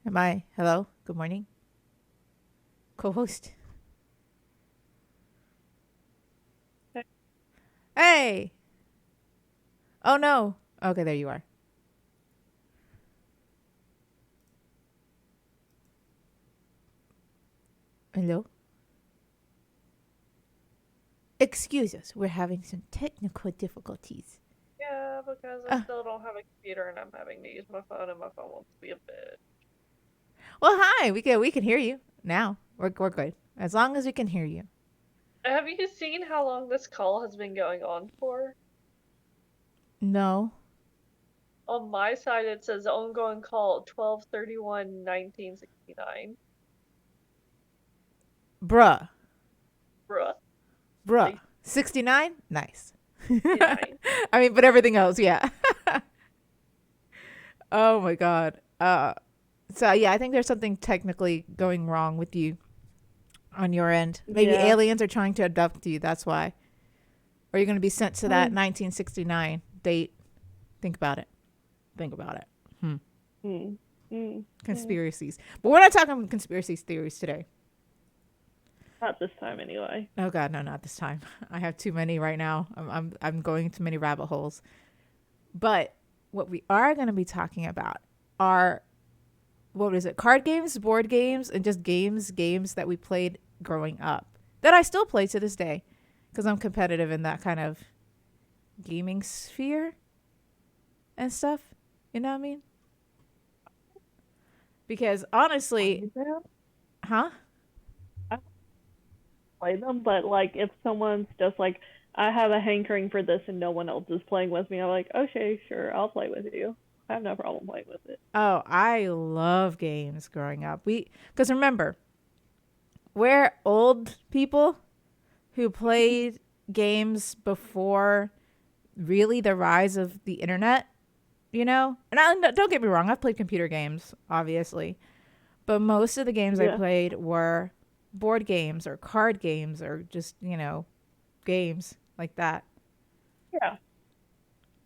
Am I? Hello? Good morning? Co host. Hey! Oh no! Okay, there you are. Hello? Excuse us, we're having some technical difficulties. Yeah, because I Uh, still don't have a computer and I'm having to use my phone and my phone wants to be a bit. well, hi! We can hear you now. We're good. As long as we can hear you. Have you seen how long this call has been going on for? No. On my side it says ongoing call 12/31/1969. Bruh. Bruh. Bruh. Like 69? Nice. 69. I mean, but everything else, yeah. Oh my god. So yeah, I think there's something technically going wrong with you on your end. Maybe Yeah. aliens are trying to abduct you. That's why. Or you're going to be sent to that Hmm. 1969 date. Think about it. Think about it. Hmm. Hmm. Hmm. Conspiracies. But we're not talking conspiracy theories today. Not this time anyway. Oh God, no, not this time. I have too many right now. I'm going too many rabbit holes. But what we are going to be talking about are what is it? Card games, board games, and just games that we played growing up that I still play to this day because I'm competitive in that kind of gaming sphere and stuff. You know what I mean? Because honestly, Play them? huh? I don't play them, but like if someone's just like, I have a hankering for this and no one else is playing with me, I'm like, okay, sure, I'll play with you. I have no problem playing with it. Oh, I love games growing up. Because remember, we're old people who played games before really the rise of the internet, you know? And don't get me wrong, I've played computer games, obviously. But most of the games I Yeah. played were board games or card games or just, games like that. Yeah.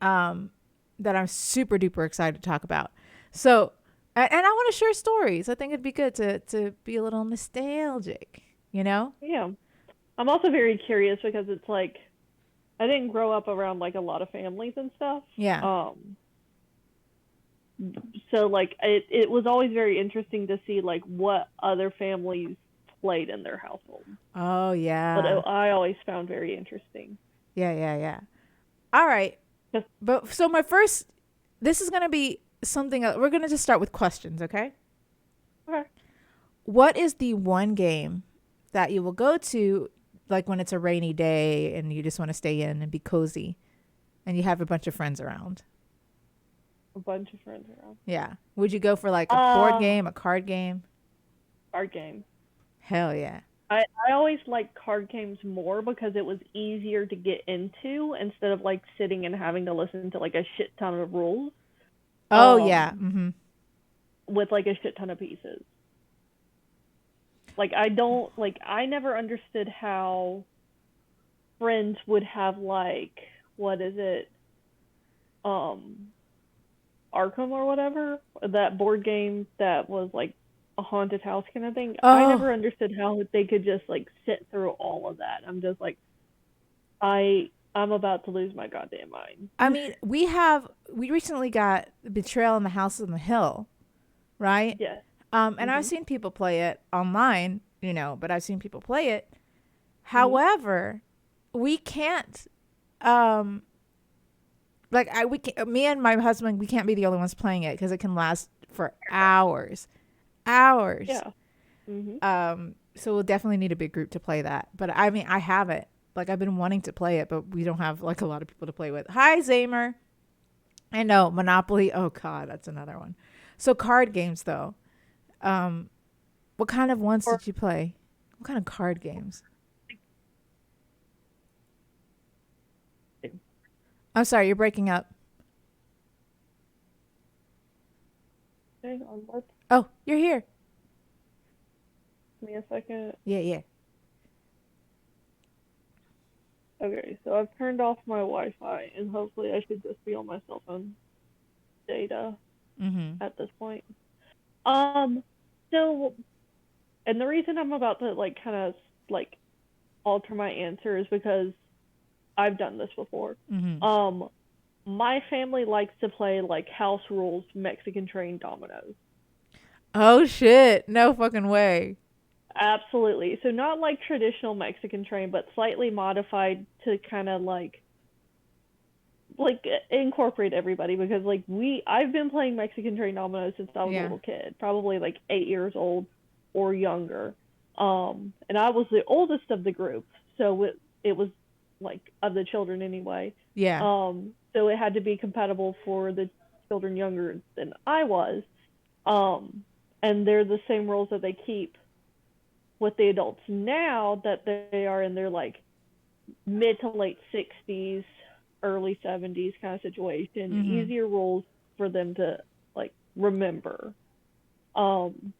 Um, that I'm super duper excited to talk about. So, and I want to share stories. I think it'd be good to be a little nostalgic, you know? Yeah. I'm also very curious because it's like I didn't grow up around like a lot of families and stuff. Yeah. Um so like it was always very interesting to see like what other families played in their household. Oh But yeah. I always found very interesting. Yeah, yeah, yeah. All right. 'Cause- But so my first this is going to be something we're going to just start with questions, okay? okay. What is the one game that you will go to like when it's a rainy day and you just want to stay in and be cozy and you have a bunch of friends around? A bunch of friends around. Yeah. Would you go for like a board Uh game, a card game? card games. Hell yeah. I always liked card games more because it was easier to get into instead of like sitting and having to listen to like a shit ton of rules. Oh yeah. Um Mhm. with like a shit ton of pieces. Like I don't like I never understood how friends would have like what is it? Um Arkham or whatever, that board game that was like a haunted house kind of thing. I Oh, never understood how they could just like sit through all of that. I'm just like I'm about to lose my goddamn mind. I mean, we recently got Betrayal in the House on the Hill, right? Yes. And I've Mhm. seen people play it online, but I've seen people play it. Mhm. However, we can't, um, like me and my husband, we can't be the only ones playing it because it can last for hours, hours. Yeah. Mhm. So we'll definitely need a big group to play that. But I mean, I have it. Like I've been wanting to play it, but we don't have like a lot of people to play with. Hi, Zamer. I know Monopoly. Oh God, that's another one. So card games though. Um, what kind of ones Or did you play? What kind of card games? I'm sorry, you're breaking up. hang on, let's Oh, you're here. give me a second. Yeah, yeah. Okay, so I've turned off my Wi-Fi, and hopefully I should just be on my cell phone data Mm-hmm. at this point. Um, so, and the reason I'm about to like kind of like alter my answer is because I've done this before. Mm-hmm. Um, my family likes to play like house rules Mexican train dominoes. Oh shit! No fucking way. Absolutely. So not like traditional Mexican train, but slightly modified to kind of like incorporate everybody because like I've been playing Mexican train dominoes since I was a Yeah. little kid, probably like 8 years old or younger. And I was the oldest of the group, so it was like of the children anyway. Yeah. So it had to be compatible for the children younger than I was. Um, and they're the same rules that they keep with the adults now that they are in their like mid to late 60s, early 70s kind of situation. Mm-hmm. Easier rules for them to like remember. And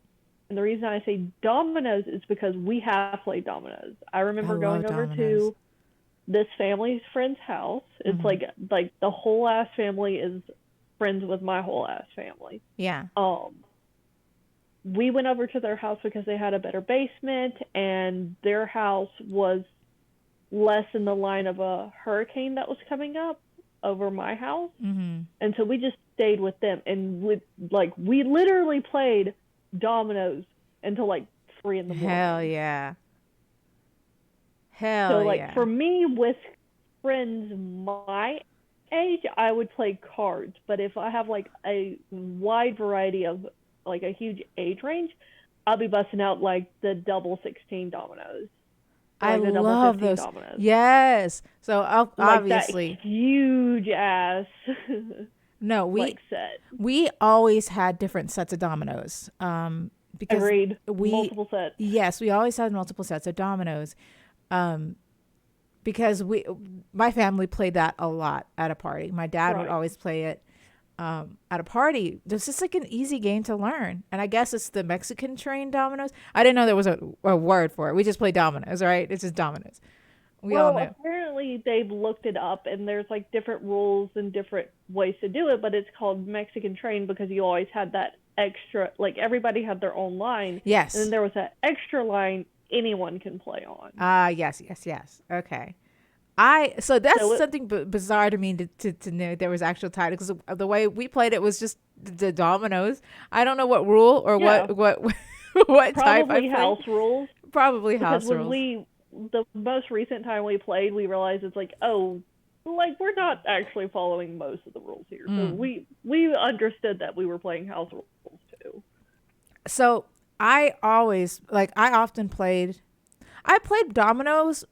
the reason I say dominoes is because we have played dominoes. I I remember love going over dominoes. to this family's friend's house. It's Mm-hmm. like the whole ass family is friends with my whole ass family. Yeah. Um, we went over to their house because they had a better basement and their house was less in the line of a hurricane that was coming up over my house. Mm-hmm. And so we just stayed with them and we literally played dominoes until like 3 in the morning. Hell yeah. Hell So like yeah. for me with friends my age, I would play cards. But if I have like a wide variety of like a huge age range, I'll be busting out like the double 16 dominoes. Or I like the double love 15 those. dominoes. Yes. So Like that obviously, huge ass no, we like set. we always had different sets of dominoes. Because Agreed. we Multiple sets. yes, we always had multiple sets of dominoes. Um, because my family played that a lot at a party. My dad would Right. always play it at a party. It's just like an easy game to learn. And I guess it's the Mexican train dominoes. I didn't know there was a word for it. We just play dominoes, right? It's just dominoes. We all Well, know. apparently they've looked it up and there's like different rules and different ways to do it, but it's called Mexican train because you always had that extra, like everybody had their own line, and then Yes. there was that extra line anyone can play on. Ah, yes, yes, yes. Okay. So that's So it, something bizarre to me to know there was actual title because the way we played it was just the dominoes. I don't know what rule or yeah, what what type I probably played. house rules Probably because house when rules. the most recent time we played, we realized it's like, oh, like we're not actually following most of the rules here. So Mm. we understood that we were playing house rules too. So I often played. I played dominoes,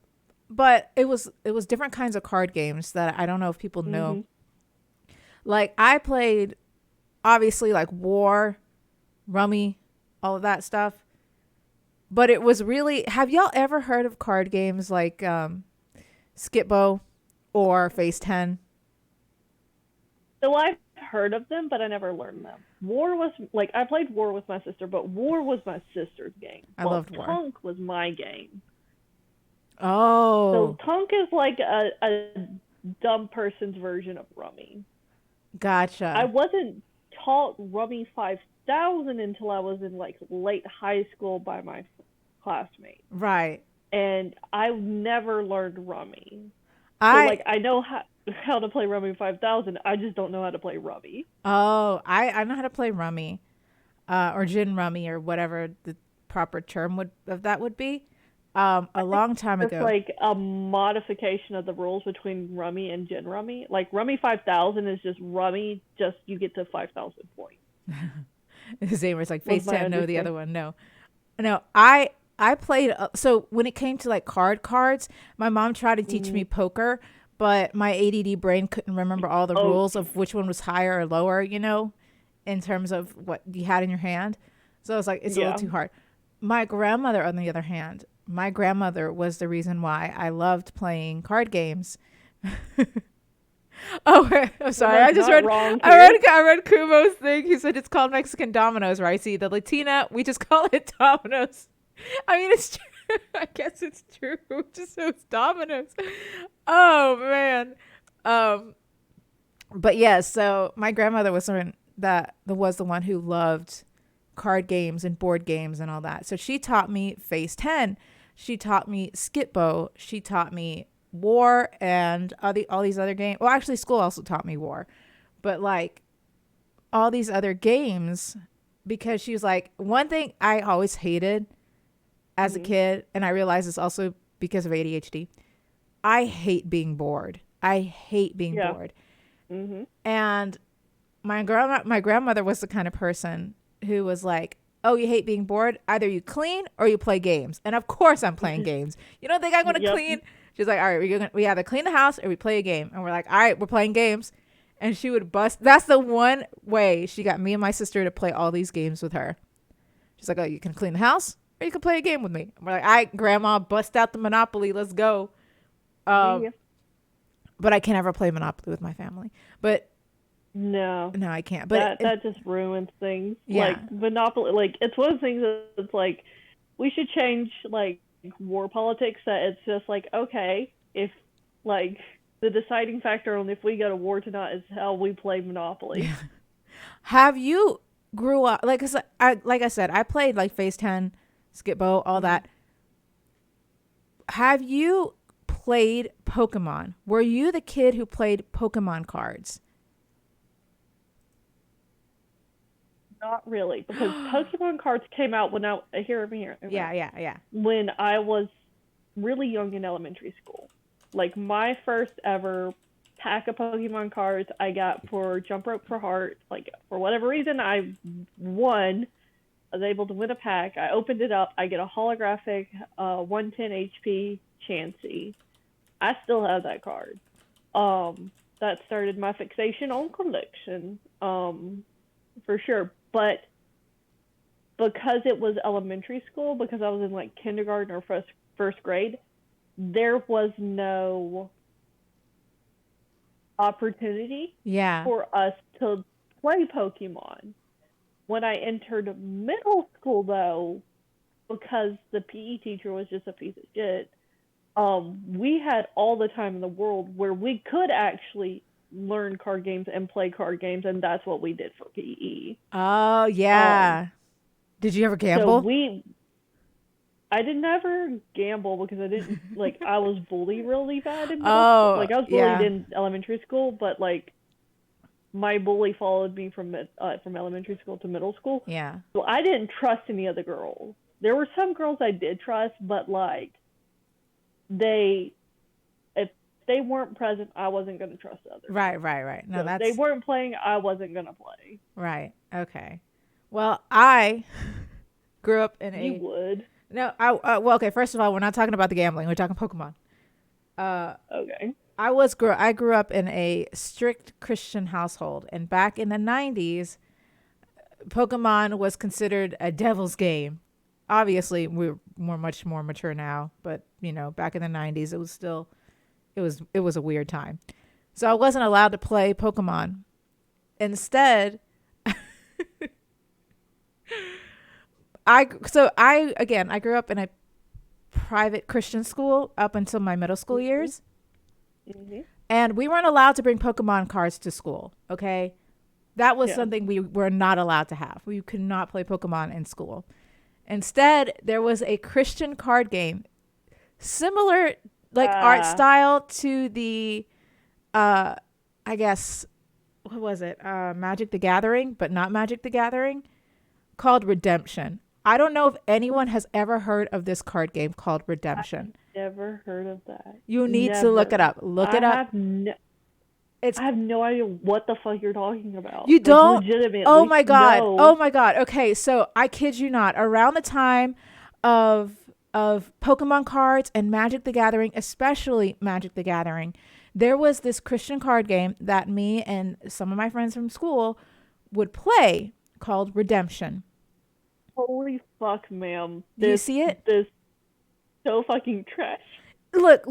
but it was different kinds of card games that I don't know if people know. Mhm. Like I played obviously like War, Rummy, all of that stuff. But it was really, have y'all ever heard of card games like Skipbo or Face 10? So I've heard of them, but I never learned them. War was like I played War with my sister, but War was my sister's game. I Well, loved War. Tunk was my game. So Oh, Tunk is like a dumb person's version of Rummy. I gotcha. wasn't taught Rummy 5000 until I was in like late high school by my classmates, Right. and I never learned Rummy. So I like I know how to play Rummy 5000. I just don't know how to play Rummy. I know how to play Rummy, or Gin Rummy or whatever the proper term of that would be. A long time It's ago. like a modification of the rules between Rummy and Gin Rummy. Like Rummy 5000 is just Rummy, just you get to 5,000 points. Same as like Was Face my 10, no, the understanding. other one, no. No, I played so when it came to like cards, my mom tried to teach me Mm. poker, but my ADD brain couldn't remember all the Oh, rules of which one was higher or lower, in terms of what you had in your hand. So I was like, it's a little yeah. too hard. My grandmother, on the other hand, my grandmother was the reason why I loved playing card games. Oh, I'm sorry. Someone's not wrong I here. read Kumo's thing. He said it's called Mexican Dominoes, right? See, the Latina, we just call it Dominoes. I mean, it's true. I guess it's true. Just so it's Dominoes. Oh man. Um, but yeah. So my grandmother was the one who loved card games and board games and all that. So she taught me Phase 10. She taught me Skip-Bo. She taught me War and all these other games. Well, actually, school also taught me War. But like all these other games, because she was like, one thing I always hated as a kid, and I realized it's also because of ADHD, I hate being bored. I hate being bored. Mm-hmm. And my grandmother was the kind of person who was like, oh, you hate being bored? Either you clean or you play games. And of course I'm playing games. You don't think I'm going to clean? She's like, all right, we either clean the house or we play a game. And we're like, all right, we're playing games. And she would bust. That's the one way she got me and my sister to play all these games with her. She's like, oh, you can clean the house or you can play a game with me. And we're like, all right, Grandma, bust out the Monopoly. Let's go. But I can't ever play Monopoly with my family. But no, I can't. But that just ruins things. Yeah. Like Monopoly, like it's one of the things that's like we should change like war politics. That it's just like, okay, if like the deciding factor on if we go to war or not is how we play Monopoly. Have you grew up like I said, I played like Phase 10, Skip-Bo, all that. Have you played Pokemon? Were you the kid who played Pokemon cards? Not really, because Pokemon cards came out when here. Yeah. When I was really young in elementary school. Like my first ever pack of Pokemon cards I got for Jump Rope for Heart. Like for whatever reason I won. I was able to win a pack. I opened it up. I get a holographic 110 HP Chansey. I still have that card. That started my fixation on collection. For sure. But because it was elementary school, because I was in like kindergarten or first grade, there was no opportunity for us to play Pokemon. When I entered middle school, though, because the PE teacher was just a piece of shit, we had all the time in the world where we could actually learn card games and play card games, and that's what we did for PE. Oh, yeah. Did you ever gamble? So I did never gamble because I didn't, like, I was bullied really bad in middle school. Like, I was bullied in elementary school, but, like, my bully followed me from elementary school to middle school. Yeah. So I didn't trust any other girls. There were some girls I did trust, but, like, if they weren't present, I wasn't going to trust others. Right. No, so if they weren't playing, I wasn't going to play. Right. Okay. Well, I grew up in You would. No, well, okay, first of all, we're not talking about the gambling. We're talking Pokemon. Okay. I grew up in a strict Christian household, and back in the 90s, Pokemon was considered a devil's game. Obviously, we're much more mature now, but you know, back in the 90s, it was still it was a weird time. So I wasn't allowed to play Pokemon. Instead, I grew up in a private Christian school up until my middle school years. Mm-hmm. And we weren't allowed to bring Pokemon cards to school, okay? That was something we were not allowed to have. We could not play Pokemon in school. Instead, there was a Christian card game, similar like art style to the, I guess, what was it? Magic the Gathering, but not Magic the Gathering, called Redemption. I don't know if anyone has ever heard of this card game called Redemption. I've never heard of that. You need to look it up. I have no idea what the fuck you're talking about. You don't? Like, legitimately. Oh my God. No. Oh my God. Okay, so I kid you not. Around the time of Pokemon cards and Magic the Gathering, especially Magic the Gathering, there was this Christian card game that me and some of my friends from school would play called Redemption. Holy fuck, ma'am. Do you see it? This so fucking trash. Look.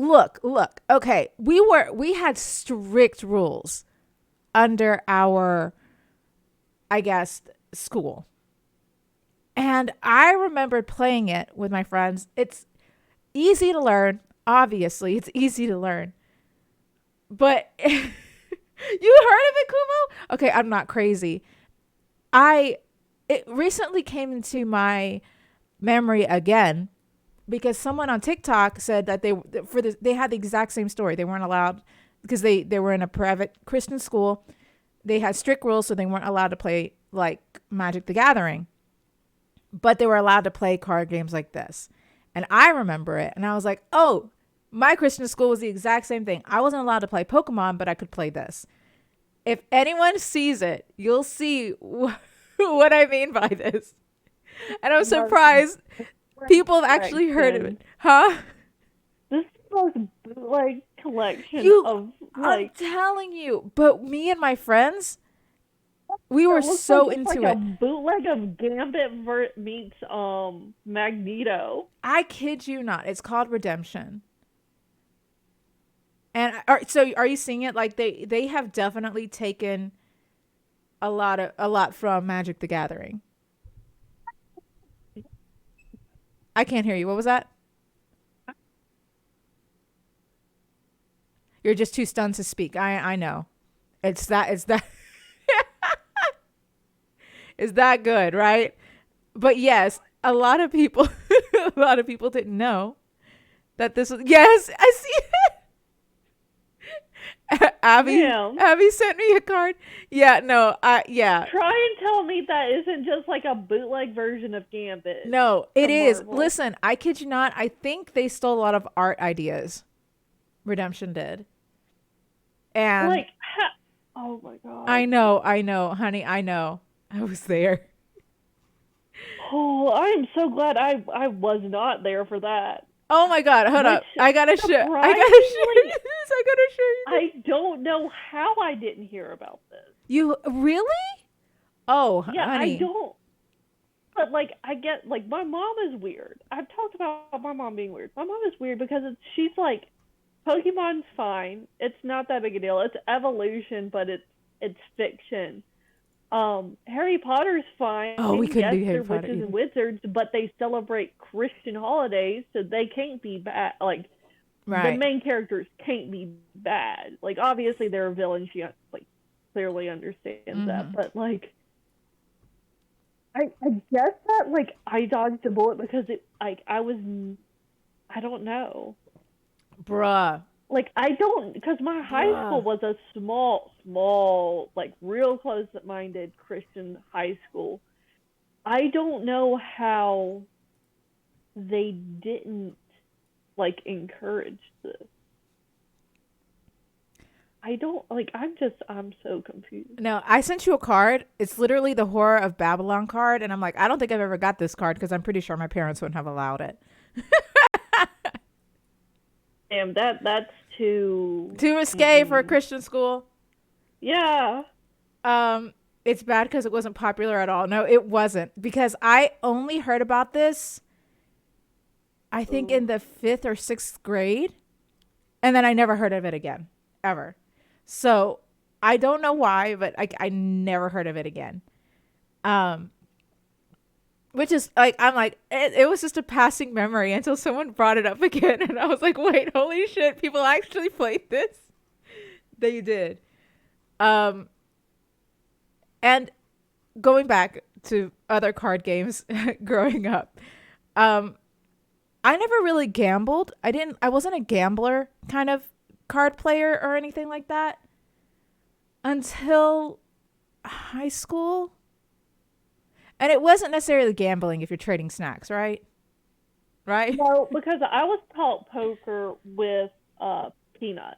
Okay, we had strict rules under our, I guess, school. And I remembered playing it with my friends. It's easy to learn. Obviously, it's easy to learn. But you heard of it, Kumo? Okay, I'm not crazy. I it recently came into my memory again because someone on TikTok said that they had the exact same story. They weren't allowed because they were in a private Christian school. They had strict rules, so they weren't allowed to play like Magic the Gathering, but they were allowed to play card games like this. And I remember it, and I was like, oh, my Christian school was the exact same thing. I wasn't allowed to play Pokemon, but I could play this. If anyone sees it, you'll see what I mean by this. And I'm surprised people have actually heard of it. Huh? This is the most bootleg collection of I'm like. telling you. But me and my friends, we were It looks so like it's into like it. a bootleg of Gambit meets Magneto. I kid you not. It's called Redemption. And so are you seeing it? Like they have definitely taken a lot from Magic the Gathering. I can't hear you. What was that? You're just too stunned to speak. I know. It's that is that good, right? But yes, a lot of people a lot of people didn't know that this was. Yes, I see it. Damn. Abby sent me a card. Yeah, no, yeah. Try and tell me that isn't just like a bootleg version of Gambit. No, it from is. Marvel. Listen, I kid you not. I think they stole a lot of art ideas. Redemption did. And Like, oh my god. I know, honey, I know. I was there. Oh, I am so glad I was not there for that. Oh my god, hold up. Which, I gotta show surprisingly, you this. I gotta show you this. I don't know how I didn't hear about this. You really? Oh, Yeah, honey. I don't. But like, I get like my mom is weird. I've talked about my mom being weird. My mom is weird because she's like, Pokemon's fine. It's not that big a deal. It's evolution, but it's fiction. Harry Potter's fine. Oh, we couldn't yes, do Harry they're Potter witches either. and wizards, but they celebrate Christian holidays, so they can't be bad. Like, the Right. main characters can't be bad. Like, obviously they're a villain. She like clearly understands that, but like, I guess that like I dodged a bullet because it like I don't know. Bruh. Like, I don't, because my high school was a small, like real close-minded Christian high school. I don't know how they didn't like encourage this. I don't like. I'm so confused. No, I sent you a card. It's literally the Horror of Babylon card, and I'm like, I don't think I've ever got this card because I'm pretty sure my parents wouldn't have allowed it. Damn, that's too risque for a Christian school. Yeah. It's bad because it wasn't popular at all. No, it wasn't, because I only heard about this, I think, in the 5th or 6th grade, and then I never heard of it again, ever. So I don't know why, but I never heard of it again. Which is like, I'm like, it was just a passing memory until someone brought it up again. And I was like, wait, holy shit, people actually played this? They did. And going back to other card games growing up, I never really gambled. I wasn't a gambler kind of card player or anything like that until high school. And it wasn't necessarily gambling if you're trading snacks, right? Right? No, because I was taught poker with peanuts,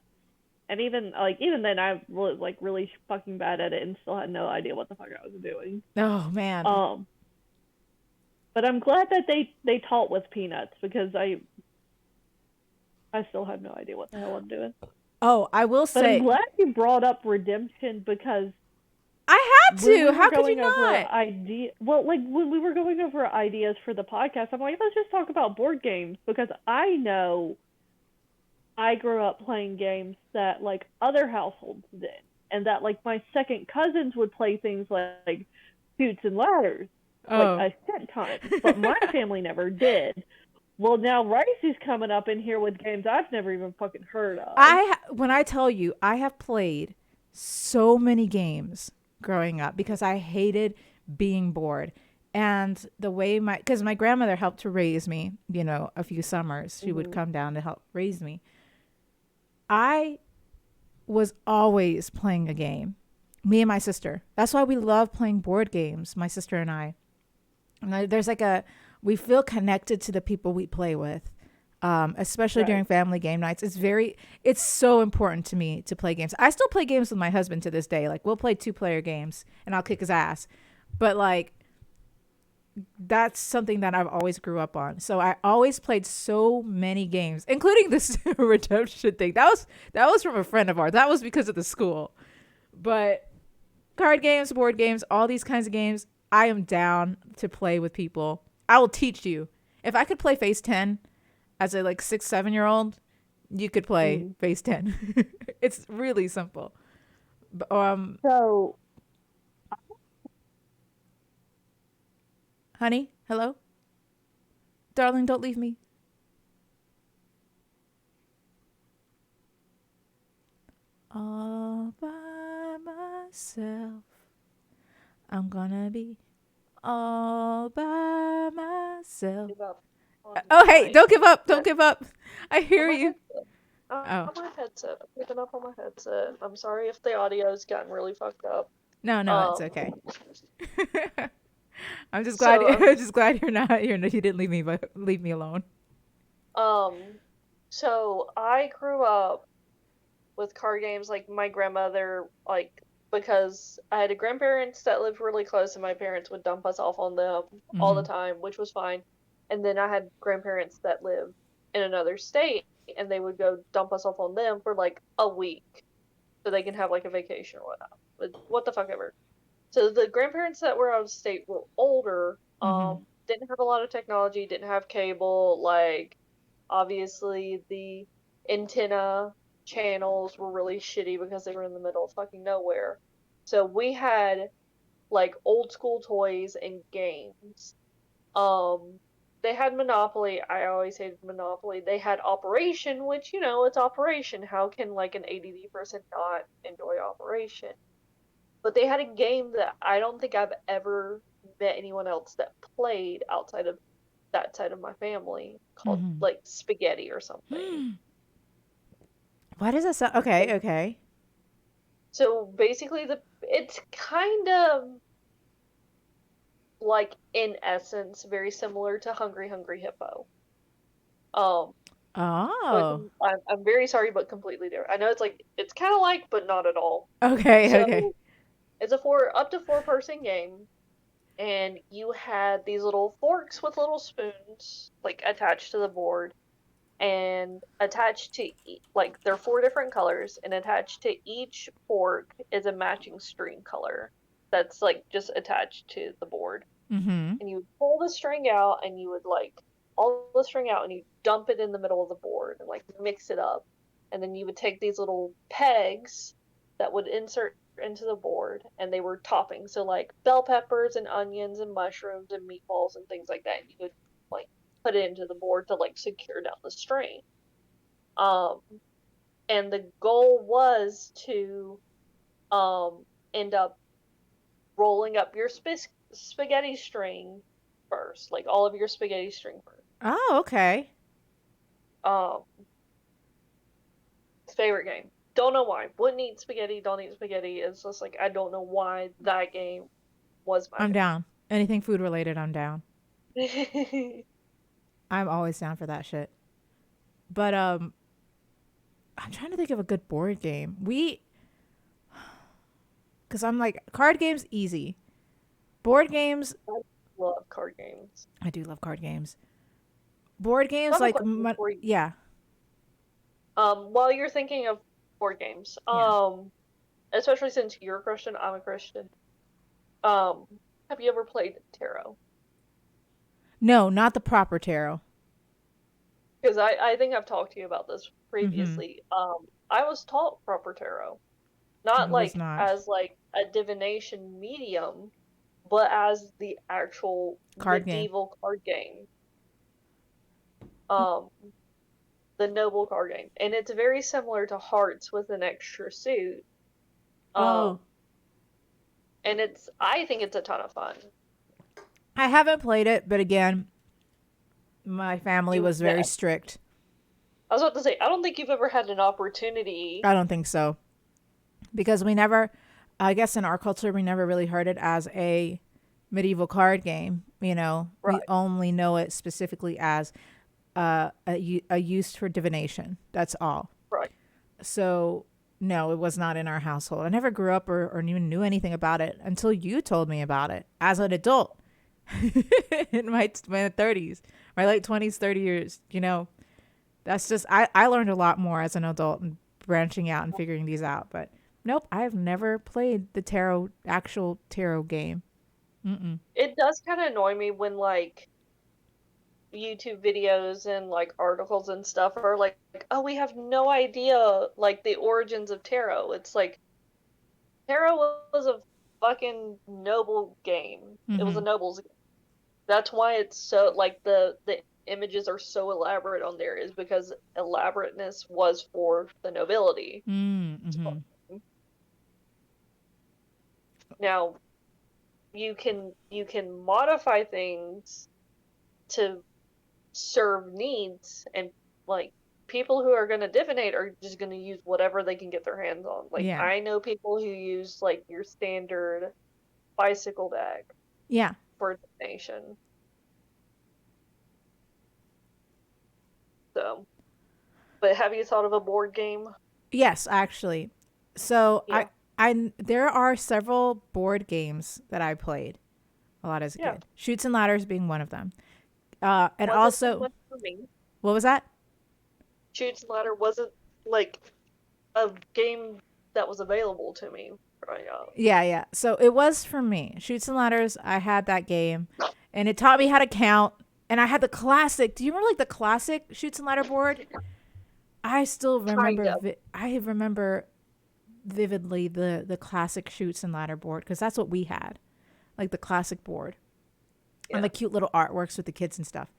and even then I was like really fucking bad at it and still had no idea what the fuck I was doing. Oh man. But I'm glad that they taught with peanuts because I still have no idea what the hell I'm doing. Oh, I will But say, I'm glad you brought up Redemption because I had when we to. were How could you going over not? well, like when we were going over ideas for the podcast, I'm like, let's just talk about board games because I know I grew up playing games that like other households did, and that like my second cousins would play things like Chutes and Ladders, like a shit ton, but my family never did. Well, now Ricey's coming up in here with games I've never even fucking heard of. When I tell you, I have played so many games growing up because I hated being bored. And the way because my grandmother helped to raise me, a few summers, she would Mhm. come down to help raise me. I was always playing a game, me and my sister. That's why we love playing board games, my sister and I. And there's like we feel connected to the people we play with, especially Right. during family game nights. It's so important to me to play games. I still play games with my husband to this day. Like we'll play 2-player games and I'll kick his ass. But like, that's something that I've always grew up on. So I always played so many games, including this redemption thing. That was from a friend of ours. That was because of the school. But card games, board games, all these kinds of games, I am down to play with people. I will teach you. If I could play Phase 10 as a like 6, 7-year-old, you could play Mhm. Phase 10. It's really simple. So, Honey, hello? Darling, don't leave me. All by myself. I'm gonna be all by myself. give up on Oh, hey, my don't give up. Don't head give up. I on hear my you. headset. Oh, On my headset. I'm picking up on my headset. I'm sorry if the audio's gotten really fucked up. no, no, it's Um, okay. I'm just glad. so I'm just glad you didn't leave me, but leave me alone. um, so I grew up with card games like my grandmother, like because I had a grandparents that lived really close and my parents would dump us off on them all the Mm-hmm. time, which was fine. And then I had grandparents that lived in another state and they would go dump us off on them for like a week so they can have like a vacation or whatnot. But what the fuck ever. So the grandparents that were out of state were older, Mm-hmm. didn't have a lot of technology, didn't have cable, like obviously the antenna channels were really shitty because they were in the middle of fucking nowhere. So we had like old school toys and games. Um they had Monopoly. I always hated Monopoly. They had Operation, which it's Operation. How can like an ADD person not enjoy Operation? But they had a game that I don't think I've ever met anyone else that played outside of that side of my family called Mm-hmm. like spaghetti or something. Why does that sound? Okay, okay. So basically it's kind of like in essence very similar to Hungry Hungry Hippo. Um but Oh, I'm very sorry but completely different. I know it's like it's kind of like but not at all. okay, okay. So it's a four up to four person game and you had these little forks with little spoons like attached to the board and attached to like they're four different colors and attached to each fork is a matching string color that's like just attached to the board Mm-hmm. and you would pull the string out and you would like all the string out and you dump it in the middle of the board and like mix it up and then you would take these little pegs that would insert into the board and they were toppings so like bell peppers and onions and mushrooms and meatballs and things like that and you would like put it into the board to like secure down the string um and the goal was to end up rolling up your spaghetti string first, like all of your spaghetti string first. Oh, okay. Um, favorite game. Don't know why. Wouldn't eat spaghetti. Don't eat spaghetti. It's just like I don't know why that game was my I'm down. Anything food related, I'm down. favorite. I'm always down for that shit. But I'm trying to think of a good board game. Because I'm like card games easy. Board games, I love card games. I do love card games. Board I games have a like question for you. yeah, While you're thinking of board games, yeah. especially since you're a Christian, I'm a Christian. Um, have you ever played tarot? No, not the proper tarot. Because I think I've talked to you about this Mm-hmm. previously. I was taught proper tarot, not I was like not as like a divination medium, but as the actual card game. medieval card game, um, the noble card game, and it's very similar to Hearts with an extra suit. Um, Oh, and I think it's a ton of fun. I haven't played it, but again, my family You was very yeah. strict. I was about to say, I don't think you've ever had an opportunity. I don't think so. Because we never, I guess in our culture, we never really heard it as a medieval card game. You know, we Right, only know it specifically as a use for divination. That's all. right. So, no, it was not in our household. I never grew up or even knew anything about it until you told me about it as an adult in my 30s, my late 20s, 30 years. You know, that's just, I learned a lot more as an adult and branching out and figuring these out. But nope, I've never played the actual tarot game. Mm-mm. It does kind of annoy me when like YouTube videos and like articles and stuff are like, oh, we have no idea like the origins of tarot. It's like tarot was a fucking noble game. It was Mm-hmm. a nobles game. That's why it's so like the images are so elaborate on there is because elaborateness was for the nobility. Mm-hmm. Now you can modify things to serve needs, and like people who are going to divinate are just going to use whatever they can get their hands on. Like Yeah. I know people who use like your standard bicycle deck Yeah. for divination. So, but have you thought of a board game? Yes, actually. So Yeah. there are several board games that I played a lot as a Yeah. kid. Shoots and Ladders being one of them. And Wasn't too also, much for me. what was that? Shoots and Ladder wasn't like a game that was available to me growing up. Yeah, yeah. So it was for me. Shoots and Ladders, I had that game and it taught me how to count. And I had the classic. Do you remember like the classic Shoots and Ladder board? I still Kind remember of. I remember vividly the classic Shoots and Ladder board because that's what we had. Like the classic board. And the Yeah. cute little artworks with the kids and stuff.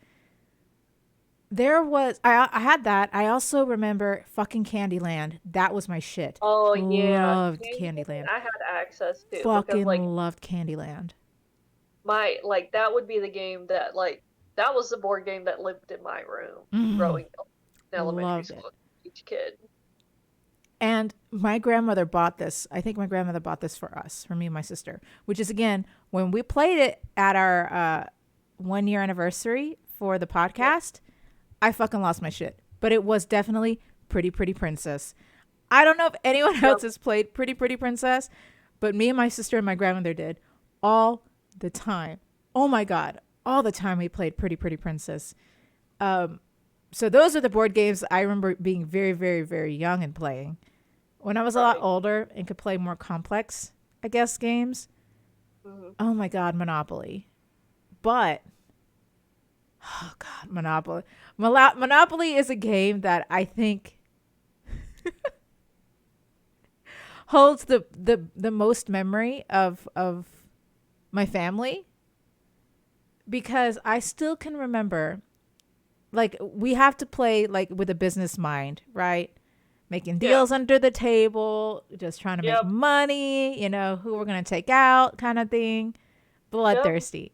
I had that. I also remember fucking Candyland. That was my shit. Oh yeah, Loved Candyland Candyland. I had access to because like Fucking loved Candyland. my like that would be the game that like that was the board game that lived in my room Mm, growing up in elementary loved it. school. Each kid. And my grandmother bought this. I think my grandmother bought this for us, for me and my sister, which is again, when we played it at our 1 year anniversary for the Yeah. podcast, I fucking lost my shit. But it was definitely Pretty Pretty Princess. I don't know if anyone else Yep. has played Pretty Pretty Princess, but me and my sister and my grandmother did all the time. Oh my God. All the time we played Pretty Pretty Princess. Um, so those are the board games I remember being very, very, very young and playing. When I was a lot Right. older and could play more complex, I guess, games, Hmm. oh my God, Monopoly. But, oh God, Monopoly. Monopoly is a game that I think holds the most memory of my family because I still can remember, like, we have to play like with a business mind, right? Making Yeah. deals under the table, just trying to make Yep. money, who we're going to take out kind of thing. Yep. Bloodthirsty.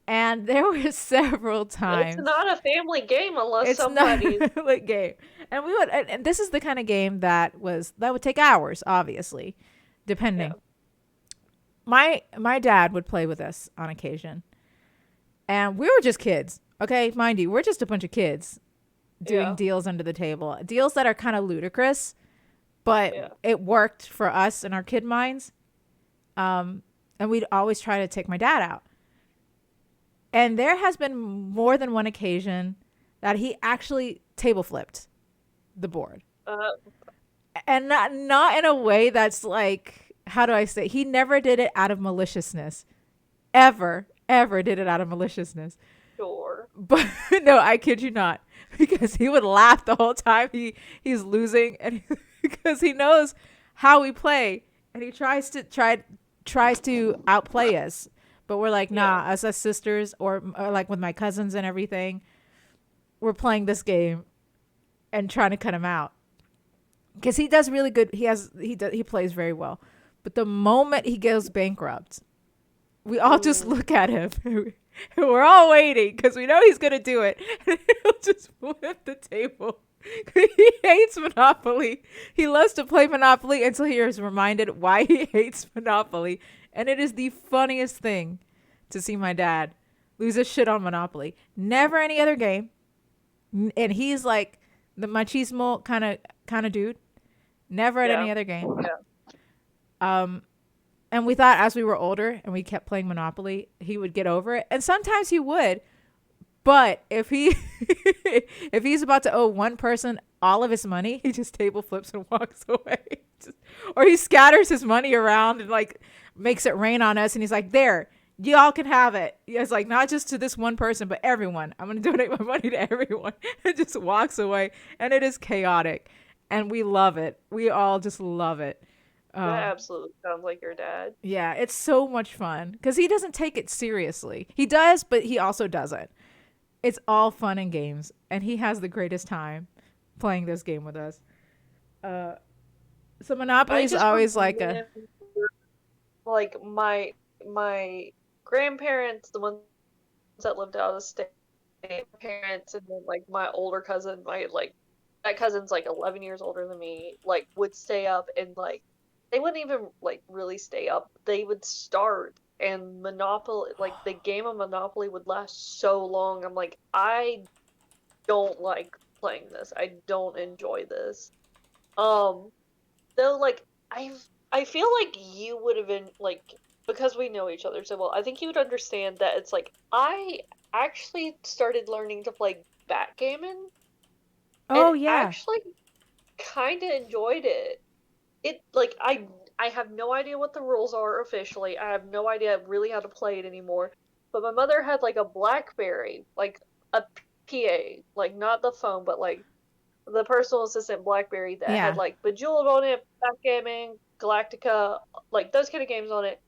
And there were several It's times. not a family game unless It's not somebody's a game. And we would and this is the kind of game that would take hours, obviously, yeah. depending. My dad would play with us on occasion. And we were just kids. Okay, mind you, we're just a bunch of kids doing Yeah. deals under the table. Deals that are kind of ludicrous, but Yeah. it worked for us in our kid minds. And we'd always try to take my dad out. And there has been more than one occasion that he actually table flipped the board. Uh, And not in a way that's like, how do I say? He never did it out of maliciousness. Ever did it out of maliciousness. sure. But no, I kid you not. Because he would laugh the whole time he's losing and because he knows how we play and he tries to outplay us. But we're like, nah, Yeah. us as sisters or like with my cousins and everything, we're playing this game and trying to cut him out. Because he does really good. He plays very well. But the moment he goes bankrupt, we all just look at him. We're all waiting because we know he's going to do it. And he'll just flip the table. He hates Monopoly. He loves to play Monopoly until he is reminded why he hates Monopoly. And it is the funniest thing to see my dad lose his shit on Monopoly. Never any other game. And he's like the machismo kind of dude. Never at any other game. Yeah. And we thought as we were older and we kept playing Monopoly, he would get over it. And sometimes he would. But if if he's about to owe one person all of his money, he just table flips and walks away. Or he scatters his money around and like makes it rain on us. And he's like, there, y'all can have it. It's like not just to this one person, but everyone. I'm going to donate my money to everyone. And just walks away. And it is chaotic. And we love it. We all just love it. That absolutely sounds like your dad. Yeah, it's so much fun because he doesn't take it seriously. He does, but he also doesn't. It's all fun and games, and he has the greatest time playing this game with us. So Monopoly is always like my grandparents, the ones that lived out of state, parents, and then like my older cousin, that cousin's like 11 years older than me, like would stay up and like they wouldn't even like really stay up. They would start and Monopoly, like the game of Monopoly would last so long. I'm like, I don't like playing this. I don't enjoy this. Though like I feel like you would have been like, because we know each other so well, I think you would understand that it's like I actually started learning to play backgammon. Oh and yeah. actually kind of enjoyed it. It like I have no idea what the rules are officially. I have no idea really how to play it anymore. But my mother had like a BlackBerry, like a PA, like not the phone, but like the personal assistant BlackBerry that had like Bejeweled on it, Backgammon, Galactica, like those kind of games on it.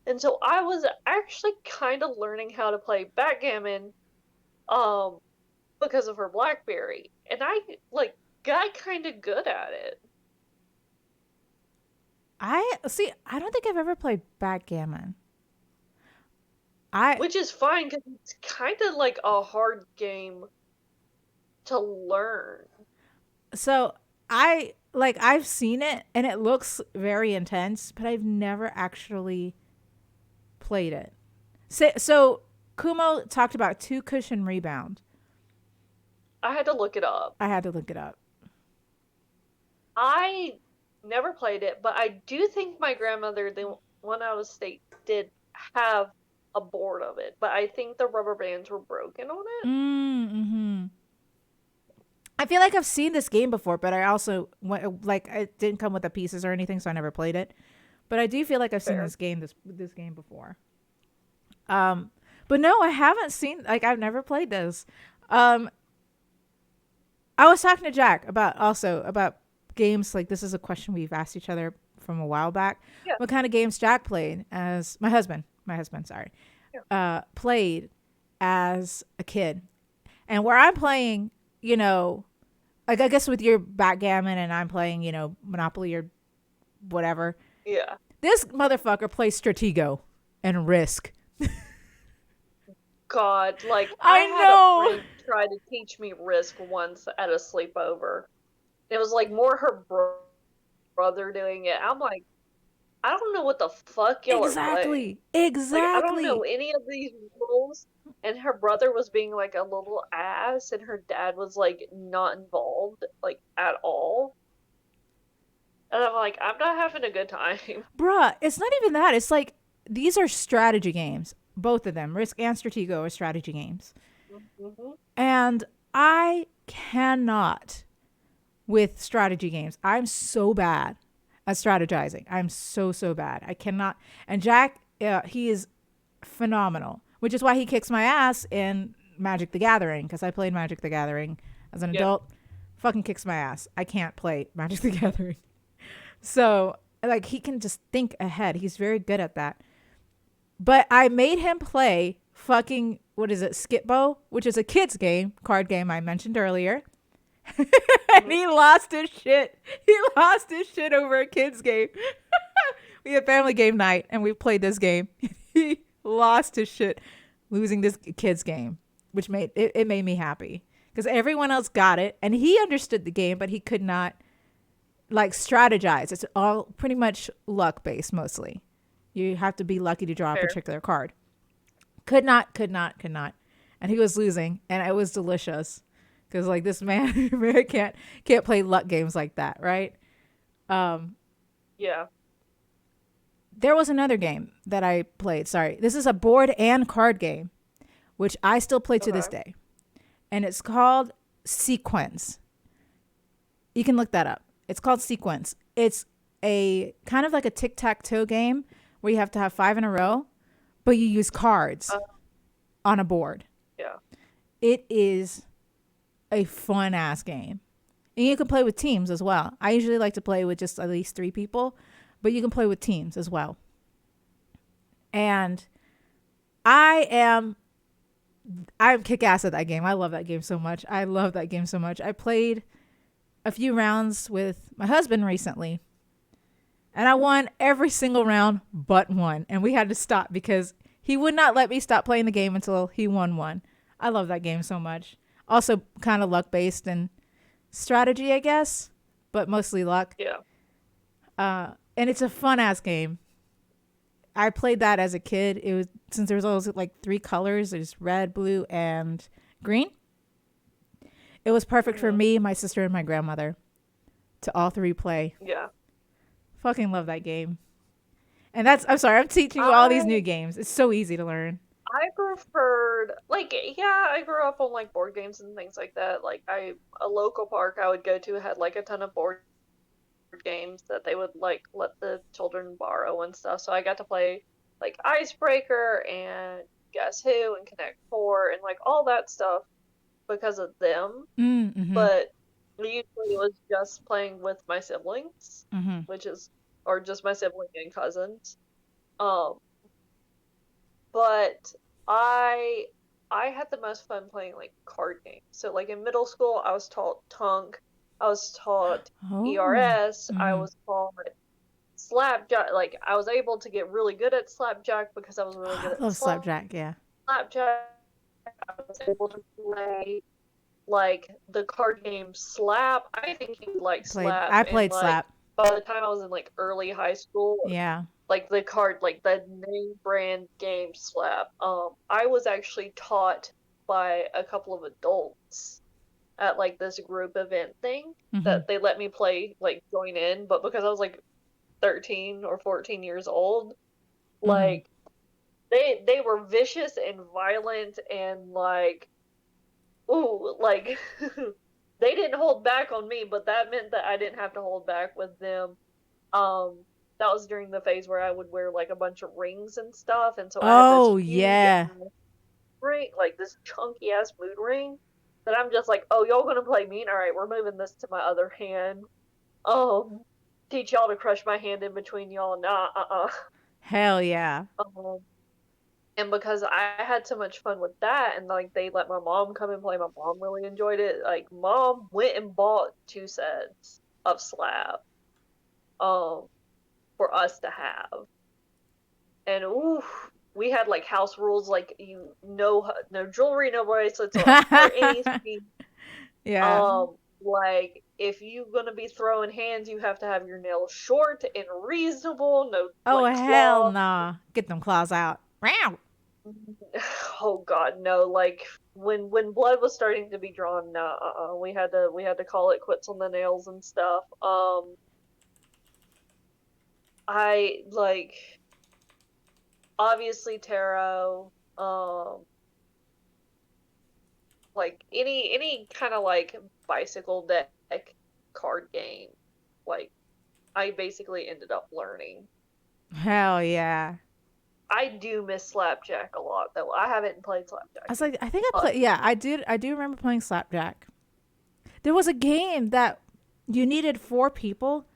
And so I was actually kind of learning how to play backgammon because of her BlackBerry. And I like got kind of good at it. I don't think I've ever played backgammon. Which is fine because it's kind of like a hard game to learn. So I've seen it and it looks very intense, but I've never actually played it. So Kumo talked about two cushion rebound. I had to look it up. I never played it, but I do think my grandmother, the one out of state, did have a board of it, but I think the rubber bands were broken on it. Mm-hmm. I feel like I've seen this game before, but I also like it didn't come with the pieces or anything, so I never played it. But I do feel like I've seen this game before. But no, I haven't seen, like I've never played this. I was talking to Jack about games. Like this is a question we've asked each other from a while back. Yeah. What kind of games Jack played as my husband, played as a kid, and where I'm playing, you know, like I guess with your backgammon and I'm playing, you know, Monopoly or whatever. Yeah. This motherfucker plays Stratego and Risk. God, like I had know. a friend try to teach me Risk once at a sleepover. It was like more her brother doing it. I'm like, I don't know what the fuck y'all are playing. Exactly. Like, I don't know any of these rules. And her brother was being like a little ass, and her dad was like not involved like at all. And I'm like, I'm not having a good time. Bruh, it's not even that. It's like these are strategy games. Both of them, Risk and Stratego, are strategy games. Mm-hmm. And I cannot with strategy games. I'm so bad at strategizing. I'm so bad. I cannot. And Jack, he is phenomenal, which is why he kicks my ass in Magic the Gathering, because I played Magic the Gathering as an adult. Fucking kicks my ass. I can't play Magic the Gathering. So, like, he can just think ahead. He's very good at that. But I made him play fucking, what is it, Skip-Bo, which is a kid's game, card game I mentioned earlier. And he lost his shit. He lost his shit over a kid's game. We had family game night and we played this game. He lost his shit losing this kid's game, which it made me happy because everyone else got it and he understood the game, but he could not like strategize. It's all pretty much luck based mostly. You have to be lucky to draw a Fair. particular card. Could not. And he was losing and it was delicious because like this man, man can't play luck games like that, right? Yeah. There was another game that I played. Sorry. This is a board and card game, which I still play to this day. And it's called Sequence. You can look that up. It's called Sequence. It's a kind of like a tic-tac-toe game where you have to have 5 in a row, but you use cards on a board. Yeah. It is a fun-ass game. And you can play with teams as well. I usually like to play with just at least 3 people, but you can play with teams as well. And I'm kick-ass at that game. I love that game so much. I played a few rounds with my husband recently, and I won every single round but one. And we had to stop because he would not let me stop playing the game until he won one. I love that game so much. Also kind of luck-based and strategy, I guess, but mostly luck. Yeah. And it's a fun-ass game. I played that as a kid. It was since there was always like 3 colors. There's red, blue, and green. It was perfect for me, my sister, and my grandmother to all 3 play. Yeah. Fucking love that game. And I'm sorry, I'm teaching you all these new games. It's so easy to learn. I preferred, like, yeah, I grew up on, like, board games and things like that. Like, a local park I would go to had, like, a ton of board games that they would, like, let the children borrow and stuff. So I got to play, like, Icebreaker and Guess Who and Connect 4 and, like, all that stuff because of them. Mm-hmm. But usually it was just playing with my siblings, Mm-hmm. or just my sibling and cousins. But I had the most fun playing like card games. So like in middle school, I was taught Tunk, I was taught ERS, I was taught Slapjack. Like I was able to get really good at Slapjack because I was really good at I love Slapjack, yeah. Slapjack. I was able to play like the card game Slap. I think you like Slap. I played Slap. By the time I was in like early high school, yeah, like the card, like the name brand game Slap. I was actually taught by a couple of adults at like this group event thing that they let me play, like join in, but because I was like 13 or 14 years old, like they were vicious and violent and like, ooh, like they didn't hold back on me, but that meant that I didn't have to hold back with them. That was during the phase where I would wear like a bunch of rings and stuff, and so I had this ring, like this chunky ass mood ring, that I'm just like, oh, y'all gonna play mean? All right, we're moving this to my other hand. Teach y'all to crush my hand in between y'all. Nah, Hell yeah. And because I had so much fun with that, and like they let my mom come and play, my mom really enjoyed it. Like mom went and bought 2 sets of Slap, for us to have. And we had like house rules, like no jewelry, no bracelets, or anything. Yeah. Like if you're gonna be throwing hands, you have to have your nails short and reasonable. No. Oh like, hell nah! Get them claws out. Wow. Oh god, no! Like when blood was starting to be drawn, we had to call it quits on the nails and stuff. I like obviously tarot, like any kind of like bicycle deck card game, like I basically ended up learning. Hell yeah. I do miss Slapjack a lot though. I haven't played Slapjack. I was like, I think I played. Yeah, I do remember playing Slapjack. There was a game that you needed 4 people.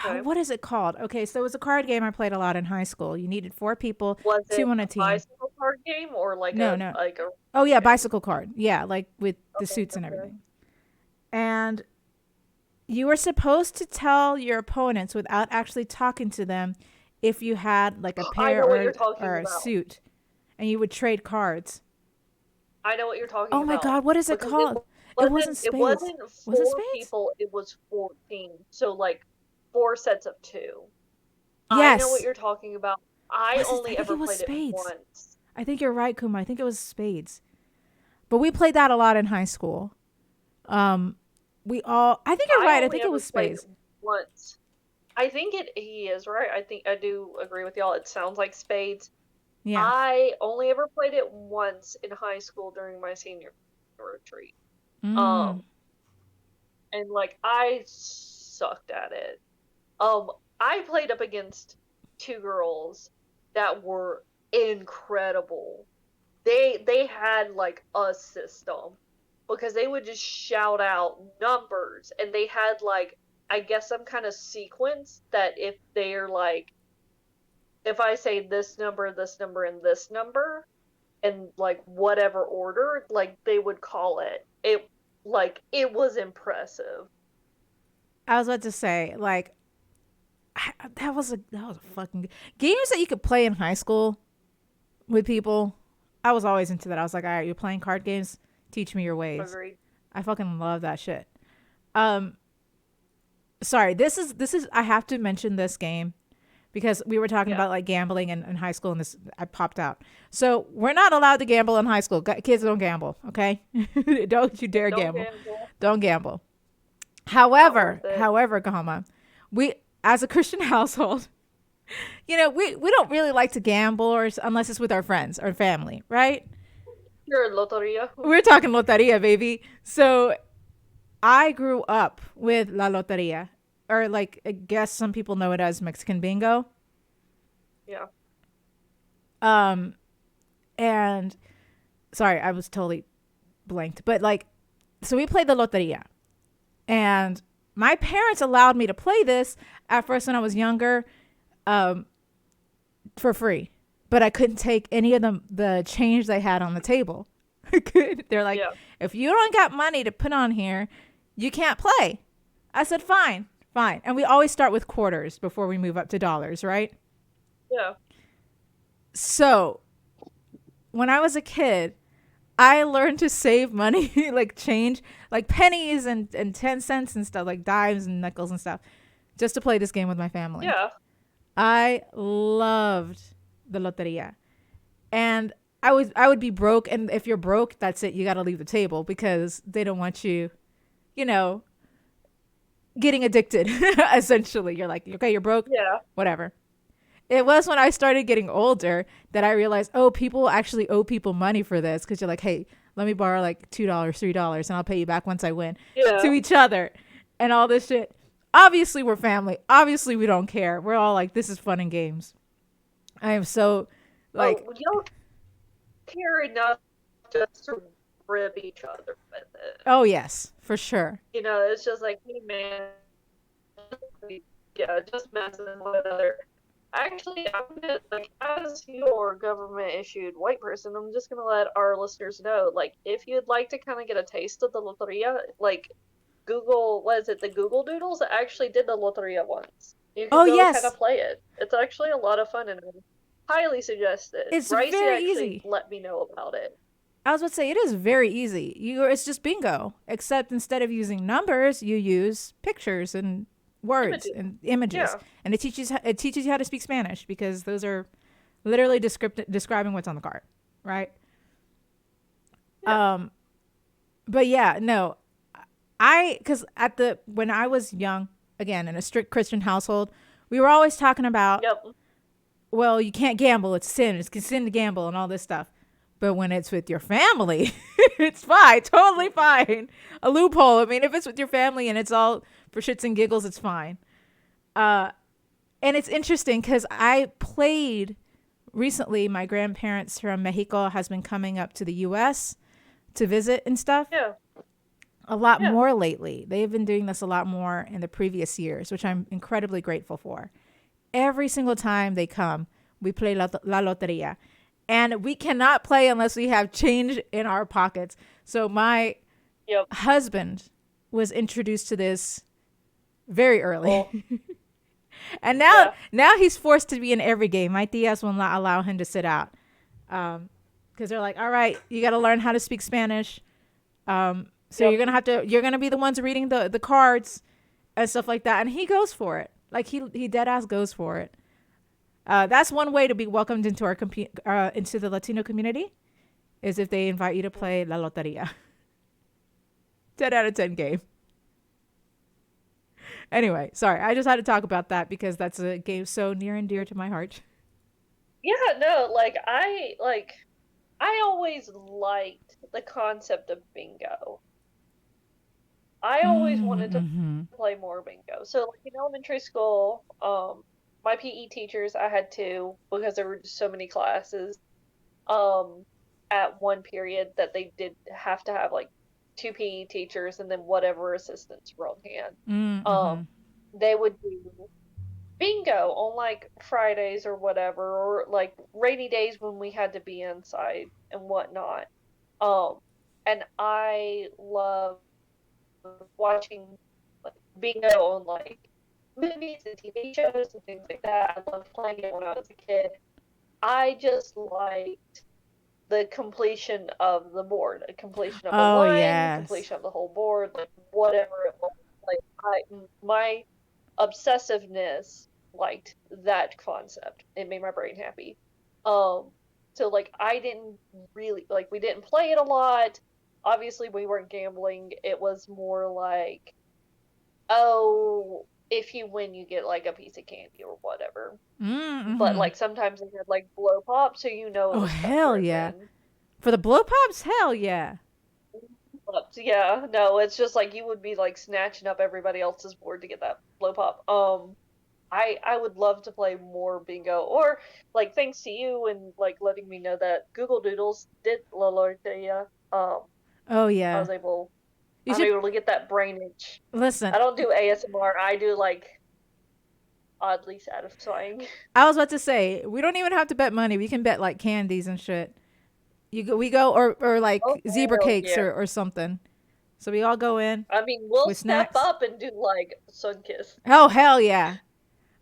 Okay. What is it called? Okay, so it was a card game I played a lot in high school. You needed 4 people, Was 2 it on a a team. bicycle card game or like No. like a Oh yeah, bicycle card. Yeah, like with the suits and okay. everything. And You were supposed to tell your opponents without actually talking to them if you had like a I pair know what you're or talking a about. suit, and you would trade cards. I know what you're talking Oh my about. God, what is it Because it called? It wasn't it spades. wasn't Was it 4 spades? people, it was 14. So like 4 sets of 2. I know what Yes. you're talking about. I Was it? I only think ever it was played it spades. once. I think you're right, Kuma. I think it was spades. But we played that a lot in high school. Um, I think you're I right. I only think it ever was played it spades. once. I think he is right. I think I do agree with y'all. It sounds like spades. Yeah. I only ever played it once in high school during my senior retreat. Mm. Um, and like I sucked at it. Um, I played up against 2 girls that were incredible. They had like a system because they would just shout out numbers, and they had like, I guess, some kind of sequence that if they're like, if I say this number, and this number, and like whatever order, like they would call it. It was impressive. I was about to say, like, that was a fucking games that you could play in high school with people. I was always into that. I was like, all right, you're playing card games. Teach me your ways. Agreed. I fucking love that shit. Um, sorry, this is. I have to mention this game because we were talking Yeah. about like gambling in high school, and this I popped out. So we're not allowed to gamble in high school. Kids don't gamble. Okay, don't you dare Don't gamble. gamble. Don't gamble. Not However, worth it. however, Gahama, we as a Christian household, we don't really like to gamble unless it's with our friends or family, right? You're a loteria. We're talking loteria, baby. So I grew up with la loteria, or like I guess some people know it as Mexican bingo. Yeah. Um, and sorry, I was totally blanked, but like, so we played the loteria, and my parents allowed me to play this at first when I was younger, um, for free, but I couldn't take any of the change they had on the table. They're like, Yeah. if you don't got money to put on here, you can't play. I said, fine, fine. And we always start with quarters before we move up to dollars, right? Yeah. So when I was a kid, I learned to save money, like change, like pennies and 10 cents and stuff, like dimes and nickels and stuff, just to play this game with my family. Yeah. I loved the loteria. And I would be broke, and if you're broke, that's it. You got to leave the table because they don't want you, you know, getting addicted. Essentially, you're like, okay, you're broke, Yeah. whatever. It was when I started getting older that I realized, oh, people actually owe people money for this because you're like, hey, let me borrow like $2, $3, and I'll pay you back once I win, Yeah. to each other, and all this shit. Obviously, we're family. Obviously, we don't care. We're all like, this is fun and games. I am so like, Oh, you don't care enough just to rib each other with it. oh yes, for sure. You know, it's just like, hey man, yeah, just messing with one another. Actually, I'm gonna, like, as your government issued white person, I'm just gonna let our listeners know, like, if you'd like to kind of get a taste of the loteria, like, Google, what is it, the Google Doodles actually did the loteria once. You can Oh go kind yes, of play it. It's actually a lot of fun, and I highly suggest it. it's Ricey very actually easy. let me know about it. I was about to say it is very easy. It's just bingo, except instead of using numbers, you use pictures and words Images. and images, Yeah. and it teaches you how to speak Spanish because those are literally describing what's on the card, right? Yeah. But yeah, no, because when I was young, again in a strict Christian household, we were always talking about, Yep. well, you can't gamble, it's sin, it's sin to gamble, and all this stuff. But when it's with your family, it's fine, totally fine. A loophole. I mean, if it's with your family and it's all for shits and giggles, it's fine. And it's interesting because I played recently. My grandparents from Mexico has been coming up to the U.S. to visit and stuff. Yeah. A lot Yeah. more lately. They've been doing this a lot more in the previous years, which I'm incredibly grateful for. Every single time they come, we play la loteria. And we cannot play unless we have change in our pockets. So my Yep. husband was introduced to this very early. Oh, And yeah. now he's forced to be in every game. My Diaz will not allow him to sit out. Because they're like, all right, you got to learn how to speak Spanish. So Yep. you're gonna be the ones reading the cards and stuff like that. And he goes for it. Like he dead ass goes for it. That's one way to be welcomed into into the Latino community is if they invite you to play La Loteria. 10 out of 10 game. Anyway, sorry, I just had to talk about that because that's a game so near and dear to my heart. Yeah, no, I always liked the concept of bingo. I always wanted to Mm-hmm. play more bingo. So like in elementary school, my PE teachers, I had two because there were just so many classes um at one period that they did have to have like two PE teachers and then whatever assistants were on hand. Um Mm-hmm. they would do bingo on like Fridays or whatever, or like rainy days when we had to be inside and whatnot. Um, and I love watching like bingo on like movies and TV shows and things like that. I loved playing it when I was a kid. I just liked the completion of the board, a completion of a Oh line, yes. completion of the whole board, like whatever it was. Like my obsessiveness liked that concept. It made my brain happy. Um, so like I didn't really like we didn't play it a lot. Obviously, we weren't gambling. It was more like, oh, if you win, you get like a piece of candy or whatever. But Mm-hmm. like sometimes they had like blow pop, so you know it Oh was tougher hell at the yeah. end. For the blow pops, hell yeah. But yeah, no, it's just like you would be like snatching up everybody else's board to get that blow pop. I would love to play more bingo, or like thanks to you and like letting me know that Google Doodles did La Loteria. Oh I yeah. was able You I'm should able to get that brain itch. listen. I don't do ASMR. I do like oddly satisfying. I was about to say we don't even have to bet money. We can bet like candies and shit. We go or Oh like zebra hell cakes yeah! or something. So we all go in I mean, we'll with step snacks. up and do like Sunkiss. Oh hell yeah.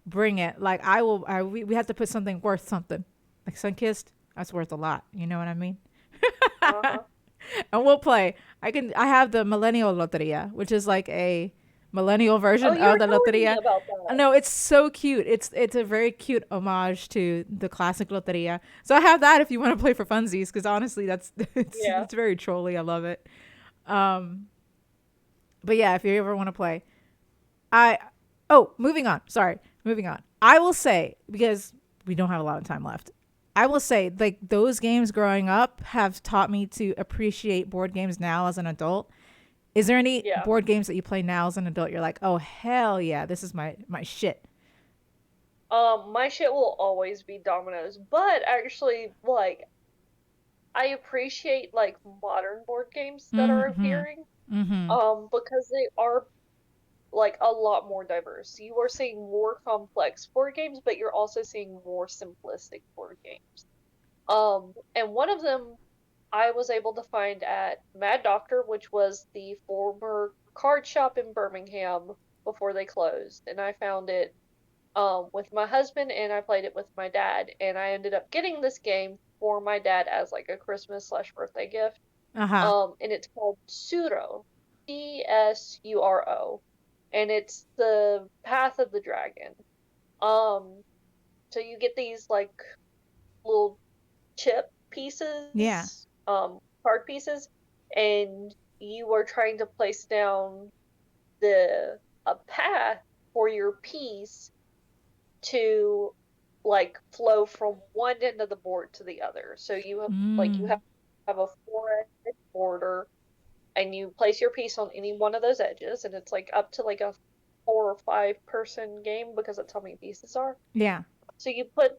Bring it. Like I will. We have to put something worth something. Like Sunkissed, that's worth a lot. You know what I mean? Uh-huh. And we'll play. I have the Millennial Loteria, which is like a millennial Oh, version you of were the telling me Loteria. about that. No, it's so cute. It's a very cute homage to the classic Loteria. So I have that if you want to play for funsies, because honestly, that's Yeah. it's very trolly. I love it. Um, but yeah, if you ever want to play, I moving on. Sorry, moving on. I will say because we don't have a lot of time left. I will say like those games growing up have taught me to appreciate board games now as an adult. Is there any Yeah. board games that you play now as an adult? You're like, oh hell yeah, this is my shit. My shit will always be dominoes, but actually, like, I appreciate like modern board games that are Mm-hmm. appearing, Mm-hmm. because they are like a lot more diverse. You are seeing more complex board games, but you're also seeing more simplistic board games. And one of them I was able to find at Mad Doctor, which was the former card shop in Birmingham before they closed, and I found it with my husband and I played it with my dad, and I ended up getting this game for my dad as like a Christmas slash birthday gift. Uh huh. And it's called Suro, Tsuro, and it's the Path of the Dragon. Um, so you get these like little chip Yeah. pieces, card pieces, and you are trying to place down the a path for your piece to like flow from one end of the board to the other. So you Mm. have a four-edged border, and you place your piece on any one of those edges, and it's like up to like a 4 or 5 person game because that's how many pieces are. Yeah. So you put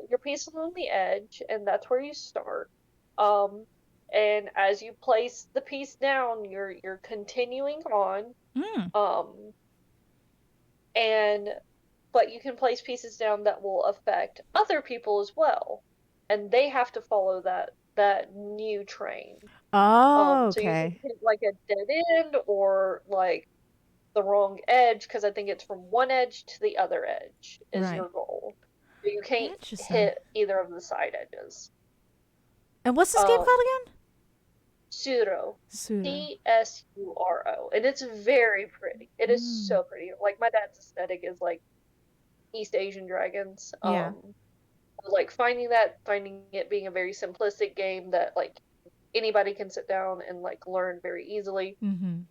your pieces on the edge, and that's where you start. Um, and as you place the piece down, you're continuing on. Mm. Um, and but you can place pieces down that will affect other people as well, and they have to follow that new train. Oh, So you can okay. hit like a dead end or like the wrong edge because I think it's from one edge to the other edge is Right. your goal. You can't Interesting. hit either of the side edges. And what's this game Um, called again? Suro. Pseudo. Tsuro. And it's very pretty. It is Mm. so pretty. Like my dad's aesthetic is like East Asian dragons. Yeah. Like finding it being a very simplistic game that like anybody can sit down and like learn very easily. Mm-hmm.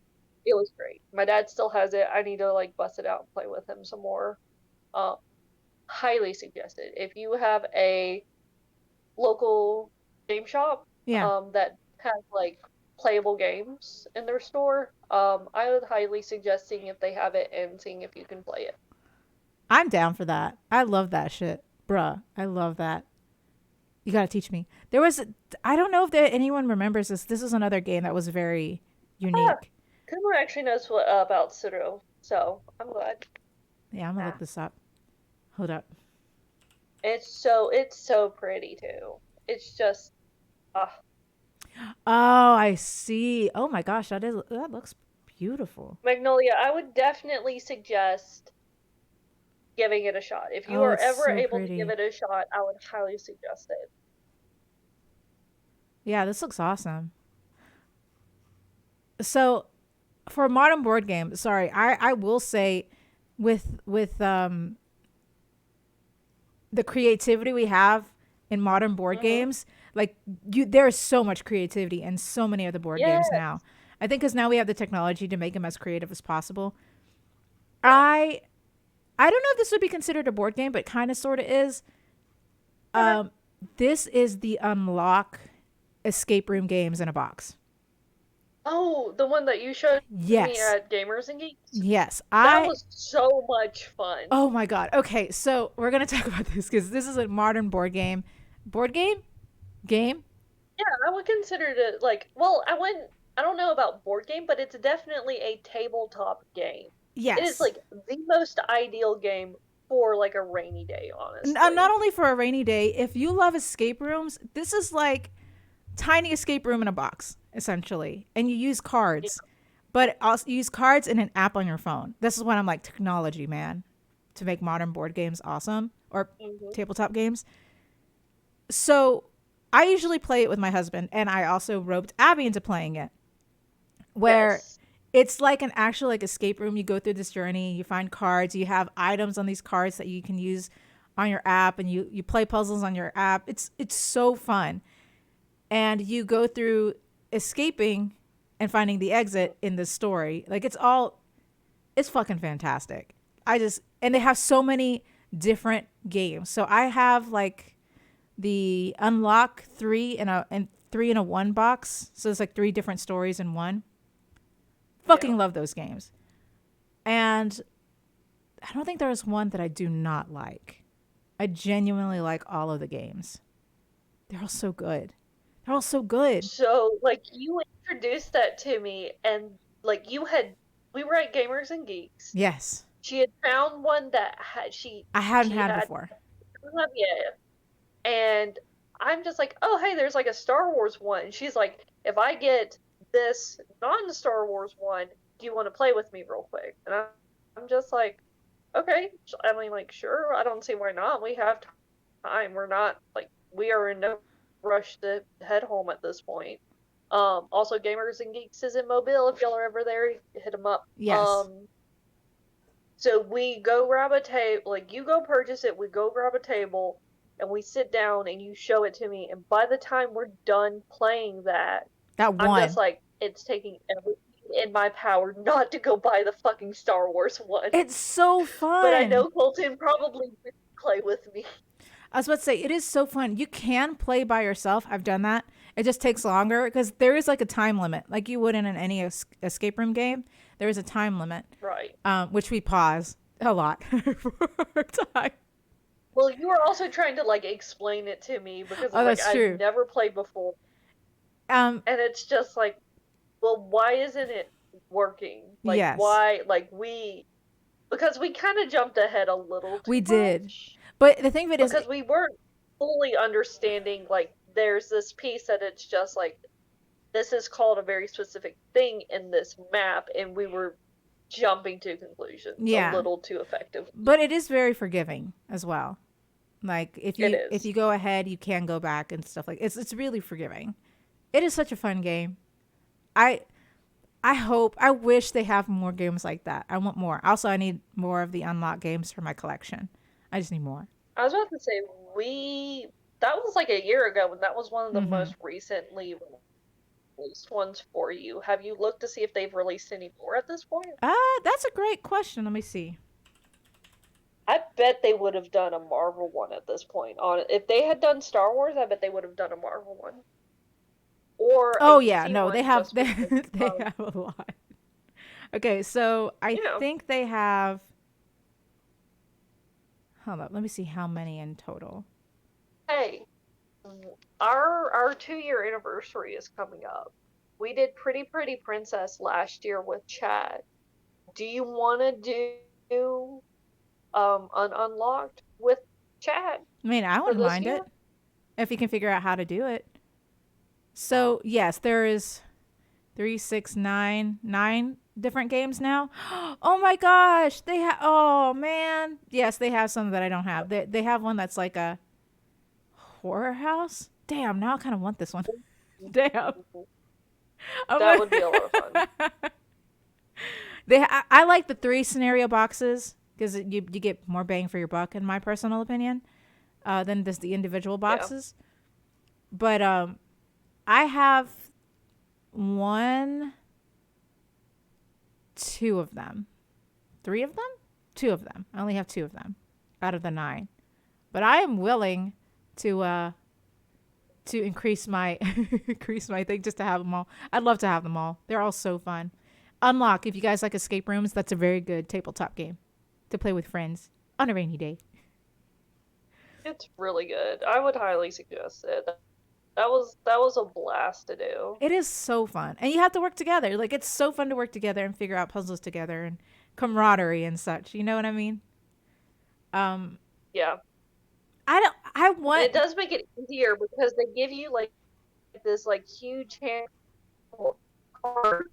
It was great. My dad still has it. I need to like bust it out and play with him some more. Um, highly suggested. If you have a local game shop Yeah. that has like playable games in their store, I would highly suggest seeing if they have it and seeing if you can play it. I'm down for that. I love that shit. Bruh. I love that. You gotta teach me. There was, I don't know if anyone remembers this. This is another game that was very Ah, unique. Kumar actually knows what about Suru, so I'm glad. Yeah, I'm gonna look this up. Hold up. It's so pretty too. It's just ah Oh, I see. Oh my gosh, that looks beautiful. Magnolia, I would definitely suggest giving it a shot. If you Oh, are it's ever so able to give pretty. it a shot, I would highly suggest it. Yeah, this looks awesome. So, for a modern board game, sorry, I will say, with the creativity we have in modern board Hmm. games, like there's so much creativity in so many of the board games Yeah, now. I think because now we have the technology to make them as creative as possible. yeah. I I don't know if this would be considered a board game, but kind of sort of is. Okay. Um, this is the Unlock escape room games in a box. Oh, the one that you showed me Yes, at Gamers and Geeks? yes. That was so much fun. Oh my god. Okay, so we're gonna talk about this because this is a modern board game. Board game? Game? Yeah, I would consider it like, well, I don't know about board game, but it's definitely a tabletop game. It is Yes. like the most ideal game for like a rainy day, Not honestly. only for a rainy day, if you love escape rooms, this is like tiny escape room in a box, essentially. And you use Yeah. cards, but also you use cards in an app on your phone. This is when I'm like, technology, man, to make modern board games awesome or Hmm. tabletop games. So I usually play it with my husband, and I also roped Abby into playing it, where Yes. it's like an actual like escape room. You go through this journey, you find cards, you have items on these cards that you can use on your app, and you play puzzles on your app. It's so fun, and you go through escaping and finding the exit in this story. Like it's fucking fantastic. I just and they have so many different games. So I have like the unlock three in a one box. So it's like three different stories in one. Yeah. Fucking love those games. And I don't think there's one that I do not like. I genuinely like all of the games. They're all so good. They're all so good. So, like, you introduced that to me, and like, we were at Gamers and Geeks. Yes. She had found one that I hadn't she had had, before. yeah, and I'm just like, oh, hey, there's like a Star Wars one. And she's like, if I get this non-Star Wars one, do you want to play with me real quick? And I'm just like, okay. I mean, like, sure. I don't see why not. We have time. We're not like we are in no rush to head home at this point. Also, Gamers and Geeks is in Mobile. If y'all are ever there, hit them up. Yes. So we go grab a table, like you go purchase it, we go grab a table, and we sit down and you show it to me. And by the time we're done playing that, That I'm just one. like, it's taking everything in my power not to go buy the fucking Star Wars one. It's so But I fun. know Colton probably would play with me. I was about to say, it is so fun. You can play by yourself. I've done that. It just takes longer because there is like a time limit, like you would in any escape room game. There is a time limit, Right. which we pause a lot for time. Well, you were also trying to like explain it to me because Oh, like that's I've true. never played before. Um, And it's just like, well, why isn't it working? Like, yes, why, like, because we kind of jumped ahead a little we too did. much. But the thing of it is, Because we weren't fully understanding, like, there's this piece that it's just like, this is called a very specific thing in this map, and we were jumping to conclusions Yeah. a little too effective. But it is very forgiving as well. Like if It if is. you go ahead, you can go back and stuff like it's really forgiving. It is such a fun game. I I wish they have more games like that. I want more. Also, I need more of the unlocked games for my collection. I just need more. I was about to say that was like a year ago, and that was one of the Hmm. most recently released ones for you. Have you looked to see if they've released any more at this point? That's a great question. Let me see. I bet they would have done a Marvel one at this point. On if they had done Star Wars, I bet they would have done a Marvel one or a Oh yeah, DC no, they one have just because they have a lot. Okay, so I you know. think they have. Hold up, let me see how many in total. Hey, our 2 year anniversary is coming up. We did Pretty Princess last year with Chad. Do you want to do an unlocked with Chad I mean, I for wouldn't this mind it year? if you can figure out how to do it. So yes, there is three, six, nine different games now. Oh my gosh, they have. Oh man, yes, they have some that I don't have. They have one that's like a horror house. Damn, now I kind of want this one. Damn. I'm That would be a lot of fun. I like the 3 scenario boxes because you get more bang for your buck, in my personal opinion, than just the individual Yeah. boxes. But I have one, two of them, three of them, two of them. I only have two of them out of the 9. But I am willing to increase my increase my thing just to have them all. I'd love to have them all. They're all so fun. Unlock, if you guys like escape rooms, that's a very good tabletop game to play with friends on a rainy day. It's really good. I would highly suggest it. That was a blast to do. It is so fun. And you have to work together. Like it's so fun to work together and figure out puzzles together and camaraderie and such. You know what I mean? Um Yeah. I And want it does make it easier because they give you like this like huge handful of cards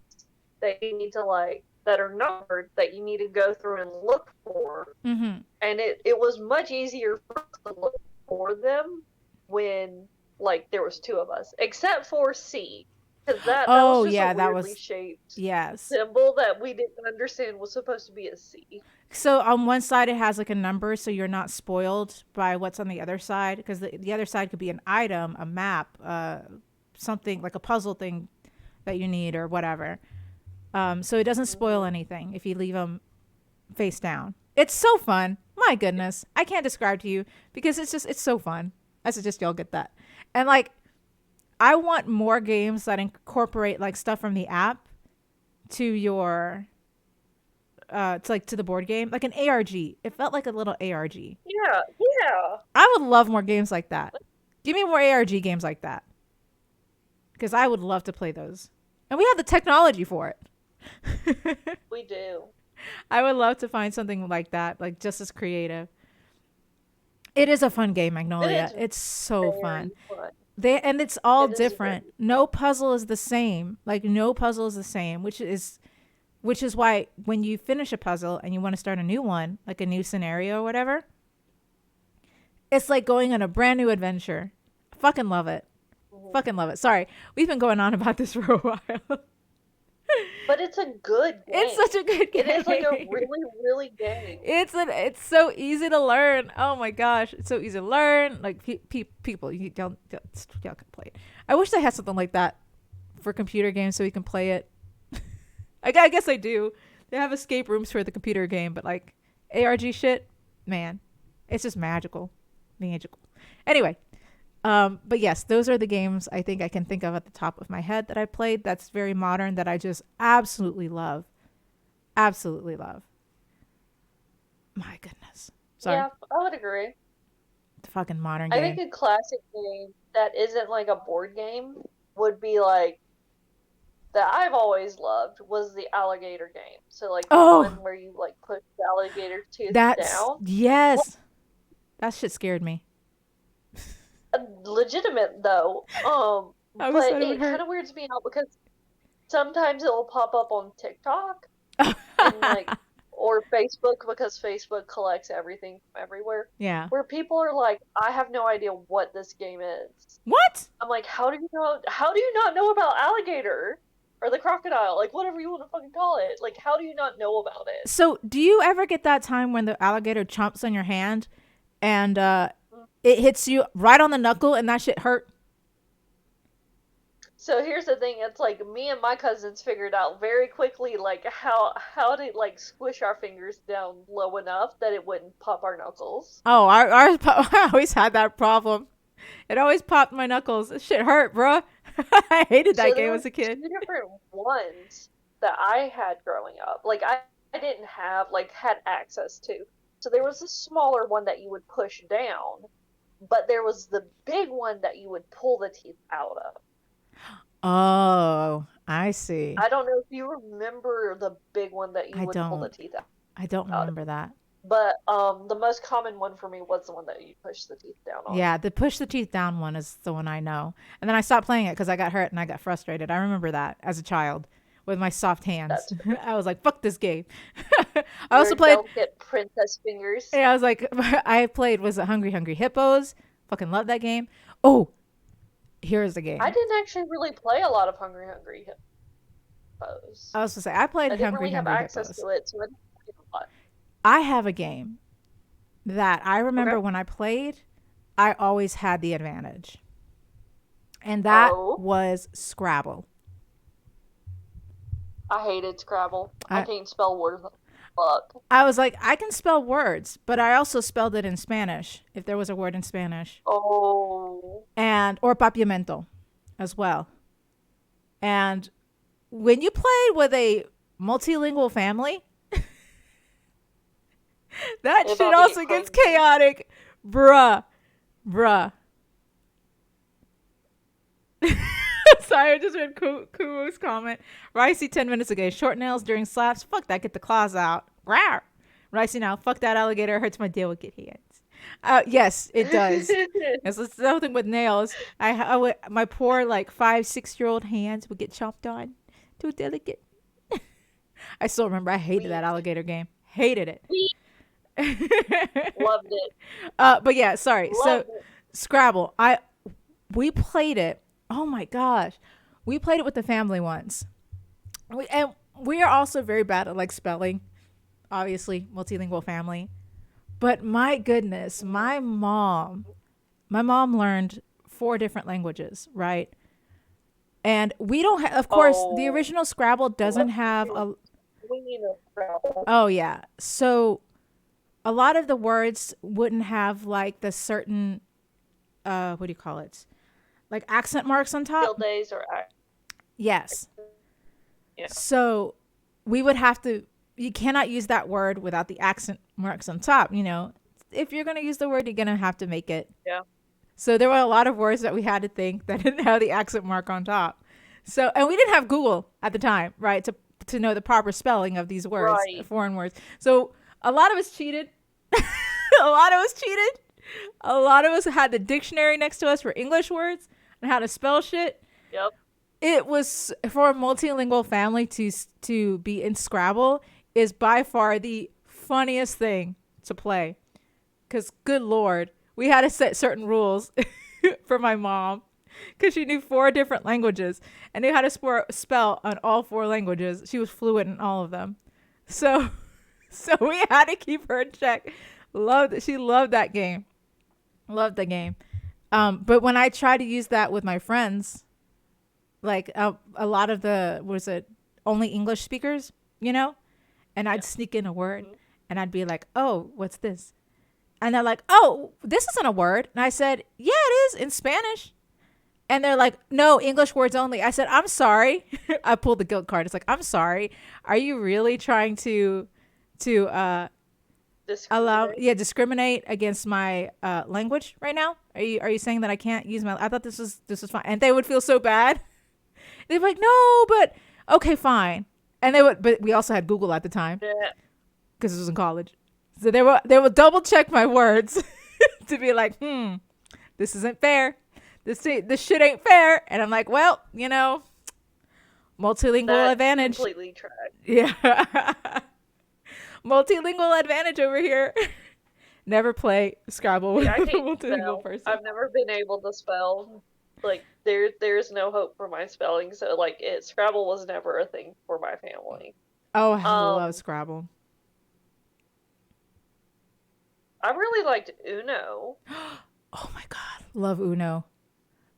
that you need to like that are numbered that you need to go through and look for. mhm. And it was much easier for us to look for them when like there was 2 of us, except for C, because that was Oh just yeah, a that weirdly was shaped yes. symbol that we didn't understand was supposed to be a C. So on one side it has like a number, so you're not spoiled by what's on the other side, because the other side could be an item, a map, something like a puzzle thing that you need or whatever. So it doesn't spoil anything if you leave them face down. It's so fun. My goodness, I can't describe to you because it's so fun. I suggest y'all get that. And like, I want more games that incorporate like stuff from the app to your to like to the board game, like an ARG. It felt like a little ARG. Yeah, yeah. I would love more games like that. Give me more ARG games like that, because I would love to play those, and we have the technology for it. We do. I would love to find something like that, like just as creative. It is a fun game, Magnolia. It is It's so fun. fun. And it's all It is different. very No puzzle is the same. Like no puzzle is the same, which is why when you finish a puzzle and you want to start a new one, like a new scenario or whatever, it's like going on a brand new adventure. I fucking love it. Fucking love it. Sorry, we've been going on about this for a while. But it's a good game. It's such a good game. It is like a really, really game. It's so easy to learn. Oh my gosh, it's so easy to learn. Like people, y'all can play it. I wish they had something like that for computer games so we can play it. I guess I do. They have escape rooms for the computer game, but like ARG shit, man, it's just magical. Anyway, but yes, those are the games I think I can think of at the top of my head that I played. That's very modern that I just absolutely love. Absolutely love. My goodness. Sorry. Yeah, I would agree. The fucking modern I game. think a classic game that isn't like a board game would be like that I've always loved was the alligator game. So like the Oh! one where you like push the alligator tooth That's down. yes. That shit scared me. Legitimate though. I always But thought it it would hurt. kind of weirds me out because sometimes it'll pop up on TikTok in like, or Facebook, because Facebook collects everything from everywhere, Yeah. where people are like, I have no idea what this game is. What? I'm like, how do you not know about alligator or the crocodile? Like, whatever you want to fucking call it. Like, how do you not know about it? So, do you ever get that time when the alligator chomps on your hand and it hits you right on the knuckle and that shit hurt? So here's the thing, it's like me and my cousins figured out very quickly like how to like squish our fingers down low enough that it wouldn't pop our knuckles. Oh, ours I always had that problem. It always popped my knuckles. This shit hurt, bruh. I hated that game as a kid. Two different ones that I had growing up. Like I didn't have like had access to. So there was a smaller one that you would push down, but there was the big one that you would pull the teeth out of. Oh, I see. I don't know if you remember the big one that you would pull the teeth out. I don't remember that. But the most common one for me was the one that you push the teeth down on. Yeah, the push the teeth down one is the one I know. And then I stopped playing it because I got hurt and I got frustrated. I remember that as a child with my soft hands. I was like, fuck this game. I also played Delicate princess fingers. Yeah, I was like, I played, was it Hungry Hungry Hippos? Fucking love that game. Oh, here's the game. I didn't actually really play a lot of Hungry Hungry Hippos. I was going to say, I played I didn't Hungry really have Hungry access Hippos. to it, so I didn't play a lot. I have a game that I remember when I played, I always had the advantage. And that was Scrabble. I hated Scrabble. I can't spell words. Fuck. I was like, I can spell words, but I also spelled it in Spanish, if there was a word in Spanish. Oh. And, or papiamento as well. And when you played with a multilingual family, that shit also gets chaotic. Bruh. Sorry, I just read Kuo's comment. Ricey 10 minutes ago. Short nails during slaps. Fuck that. Get the claws out. Rawr. Ricey now. Fuck that alligator. Hurts my delicate hands. Yes, it does. It's something with nails. My poor like 5-6-year-old hands would get chomped on. Too delicate. I still remember. I hated that alligator game. Hated it. Loved it. But yeah, sorry. So Scrabble. We played it. Oh my gosh. We played it with the family once. We are also very bad at like spelling. Obviously, multilingual family. But my goodness, my mom learned 4 different languages, and we don't have, of course, the original Scrabble doesn't have a. We need a Scrabble. Oh yeah. So a lot of the words wouldn't have like the certain, what do you call it? Like accent marks on top. Tildes or Yes. Yeah. So we would have to, you cannot use that word without the accent marks on top. If you're going to use the word, you're going to have to make it. Yeah. So there were a lot of words that we had to think that didn't have the accent mark on top. So, and we didn't have Google at the time, right? To know the proper spelling of these words, foreign words. So a lot of us cheated. A lot of us had the dictionary next to us for English words and how to spell shit. Yep. It was, for a multilingual family to be in Scrabble is by far the funniest thing to play. Because good Lord, we had to set certain rules for my mom because she knew 4 different languages and knew how to spell on all 4 languages. She was fluent in all of them. So we had to keep her in check. She loved that game. Loved the game. But when I tried to use that with my friends, like a lot of only English speakers, and I'd sneak in a word and I'd be like, oh, what's this? And they're like, oh, this isn't a word. And I said, yeah, it is in Spanish. And they're like, no, English words only. I said, I'm sorry. I pulled the guilt card. It's like, I'm sorry. Are you really trying to discriminate against my language right now? Are you saying that I can't use I thought this was fine. And they would feel so bad. They'd be like, no, but okay, fine. And but we also had Google at the time because this was in college. So they would double check my words to be like, this isn't fair. This shit ain't fair. And I'm like, well, multilingual advantage. Completely tracked. Yeah. Multilingual advantage over here. Never play Scrabble with Yeah, I a can't multilingual spell. person. I've never been able to spell. Like there's no hope for my spelling. So like Scrabble was never a thing for my family. Oh, I love Um, Scrabble. I really liked Uno. Oh my God. Love Uno.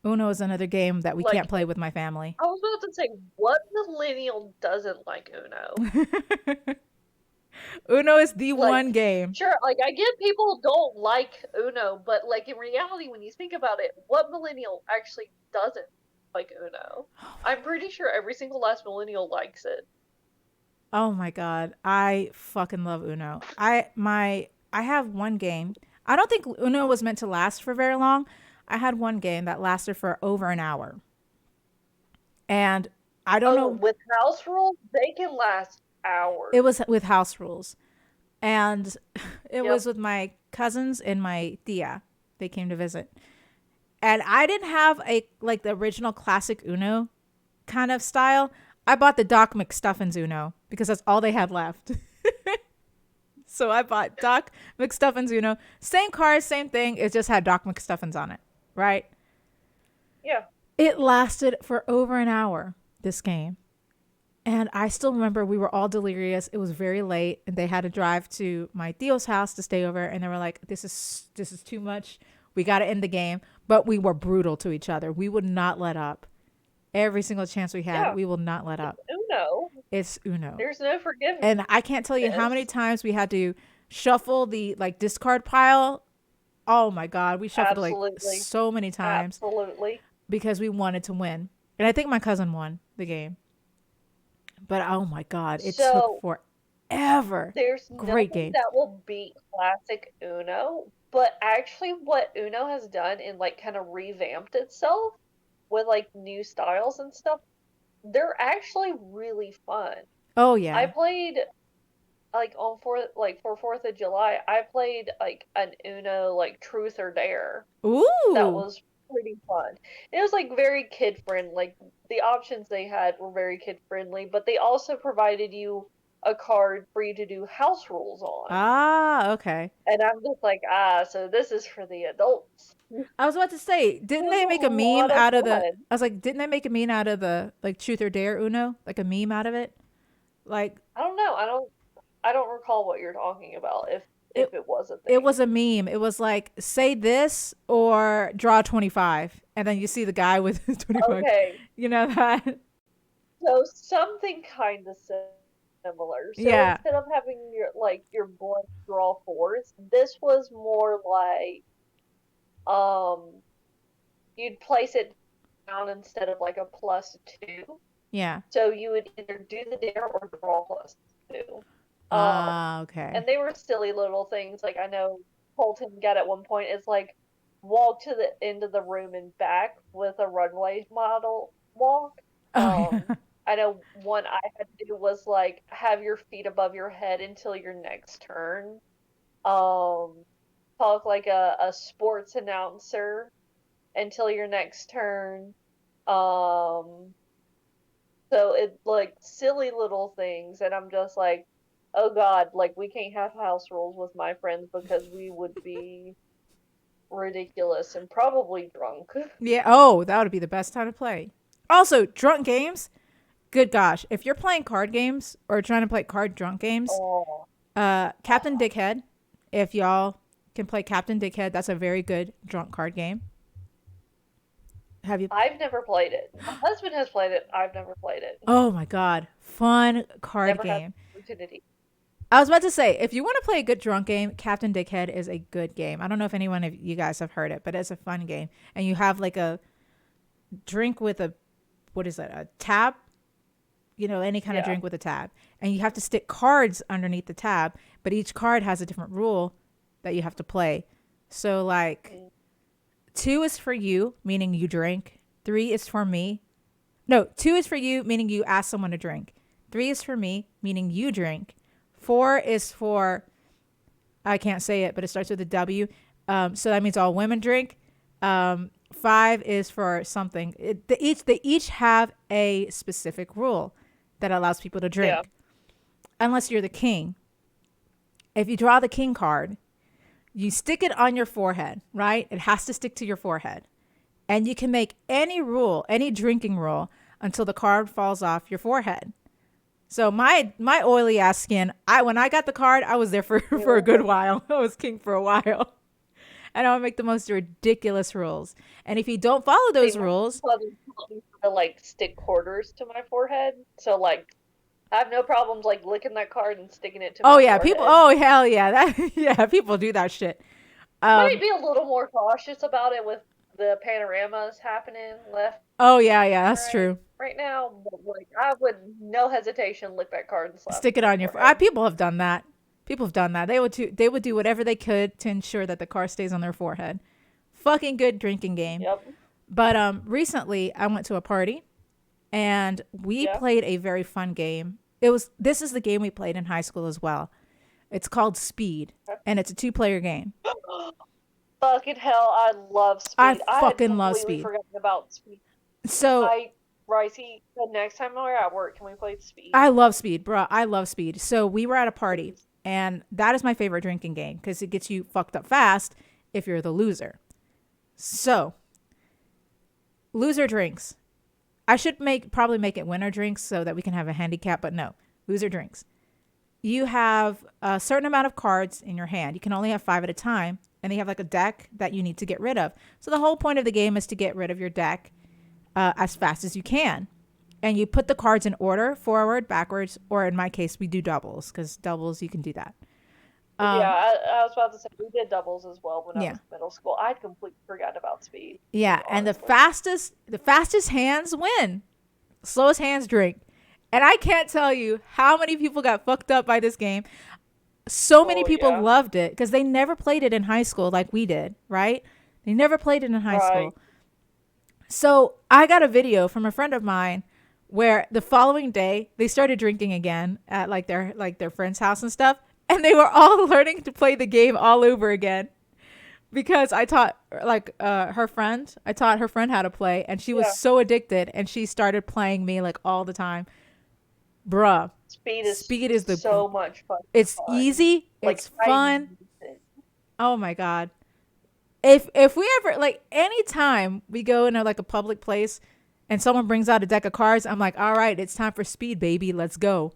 Uno is another game that we Like can't play with my family. I was about to say, what millennial doesn't like Uno? Uno is the Like, one game. sure, like I get people don't like Uno, but like in reality, when you think about it, what millennial actually doesn't like Uno? I'm pretty sure every single last millennial likes it. Oh my God. I fucking love Uno. I have one game. I don't think Uno was meant to last for very long. I had one game that lasted for over an hour. And I don't Oh, know, with house rules, they can last it hours. was with house rules. And it Yep. was with my cousins and my tia. They came to visit. And I didn't have a like the original classic Uno kind of style. I bought the Doc McStuffins Uno because that's all they had left. So I bought Doc McStuffins Uno. Same cars, same thing. It just had Doc McStuffins on it, right? Yeah. It lasted for over an hour, this game. And I still remember we were all delirious. It was very late and they had to drive to my Theo's house to stay over. And they were like, this is too much. We got to end the game. But we were brutal to each other. We would not let up. Every single chance we had, Yeah. we will not let up. Uno. It's Uno. There's no forgiveness. And I can't tell you how many times we had to shuffle the like discard pile. Oh my God. We shuffled like Absolutely. so many times Absolutely. because we wanted to win. And I think my cousin won the game. But oh my God, it took So forever. there's Great nothing game. that will beat classic Uno, but actually what Uno has done and like kind of revamped itself with like new styles and stuff, they're actually really fun. Oh I yeah. played like for 4th of July, I played like an Uno like Truth or Dare. That Ooh. was pretty fun. It was like very kid friendly. Like the options they had were very kid friendly, but they also provided you a card for you to do house rules on. Ah, okay. And I'm just like, so this is for the adults. It I was about to say, didn't was they a make a meme lot of out of the fun. I was like, didn't they make a meme out of the like Truth or Dare Uno? Like a meme out of it? Like I don't know. I don't recall what you're talking about if it it was a it thing. was a meme. It was like say this or draw 25 and then you see the guy with 25. Okay. You know that? So something kind of similar. So Yeah. instead of having your blank draw fours, this was more like um you'd place it down instead of like a +2. Yeah. So you would either do the dare or draw +2. Um Ah, okay. and they were silly little things. Like I know Colton got at one point is like walk to the end of the room and back with a runway model walk. Oh yeah. I know one I had to do was like have your feet above your head until your next turn. Um, talk like a sports announcer until your next turn. Um, so it like silly little things, and I'm just like, oh God, like we can't have house rules with my friends because we would be ridiculous and probably drunk. Yeah. Oh, that would be the best time to play. Also, drunk games. Good gosh, if you're playing card games or trying to play card drunk games, Oh, Captain Dickhead. If y'all can play Captain Dickhead, that's a very good drunk card game. Have you? I've never played it. My husband has played it. I've never played it. Oh my God, fun card Never had game. the opportunity. I was about to say, if you want to play a good drunk game, Captain Dickhead is a good game. I don't know if anyone of you guys have heard it, but it's a fun game. And you have like a drink with a, what is that, a tab? You know, any kind of Yeah. drink with a tab. And you have to stick cards underneath the tab, but each card has a different rule that you have to play. So, like, Mm. 2 is for you, meaning you drink. 3 is for me. No, 2 is for you, meaning you ask someone to drink. 3 is for me, meaning you drink. 4 is for, I can't say it, but it starts with a W. So that means all women drink. 5 is for something. They each have a specific rule that allows people to drink. Yeah. Unless you're the king. If you draw the king card, you stick it on your forehead, right? It has to stick to your forehead. And you can make any rule, any drinking rule, until the card falls off your forehead. So my oily ass skin, when I got the card, I was there for a good while. I was king for a while. And I would make the most ridiculous rules. And if you don't follow those rules, to like stick quarters to my forehead. So like I have no problems like licking that card and sticking it to my forehead. people, oh hell yeah, people do that shit. Might be a little more cautious about it with the panoramas happening left. Oh yeah, that's true. Right now, but like I would no hesitation lick that card and stick it on your forehead. People have done that. They would do whatever they could to ensure that the card stays on their forehead. Fucking good drinking game. Yep. But recently I went to a party and we played a very fun game. This is the game we played in high school as well. It's called Speed, and it's a 2-player game. Fucking hell, I love Speed. I fucking love Speed. Forgotten about Speed. So Ricey, the next time we're at work, can we play Speed? I love Speed, bro. I love Speed. So we were at a party, and that is my favorite drinking game because it gets you fucked up fast if you're the loser. So, loser drinks. I should probably make it winner drinks so that we can have a handicap, but no, loser drinks. You have a certain amount of cards in your hand. You can only have 5 at a time, and they have like a deck that you need to get rid of. So the whole point of the game is to get rid of your deck as fast as you can. And you put the cards in order, forward, backwards, or in my case, we do doubles, because doubles, you can do that. I was about to say, we did doubles as well when I was in middle school. I'd completely forgotten about Speed. Yeah, and the fastest hands win. Slowest hands drink. And I can't tell you how many people got fucked up by this game. So many people loved it, because they never played it in high school like we did, right? They never played it in high school. So I got a video from a friend of mine where the following day they started drinking again at like their friend's house and stuff, and they were all learning to play the game all over again because I taught her friend how to play, and she was so addicted, and she started playing me like all the time. Bruh, Speed is so much fun. It's easy, like, it's fun. Oh my god. If we ever, like, anytime we go into like a public place and someone brings out a deck of cards, I'm like, all right, it's time for Speed, baby. Let's go.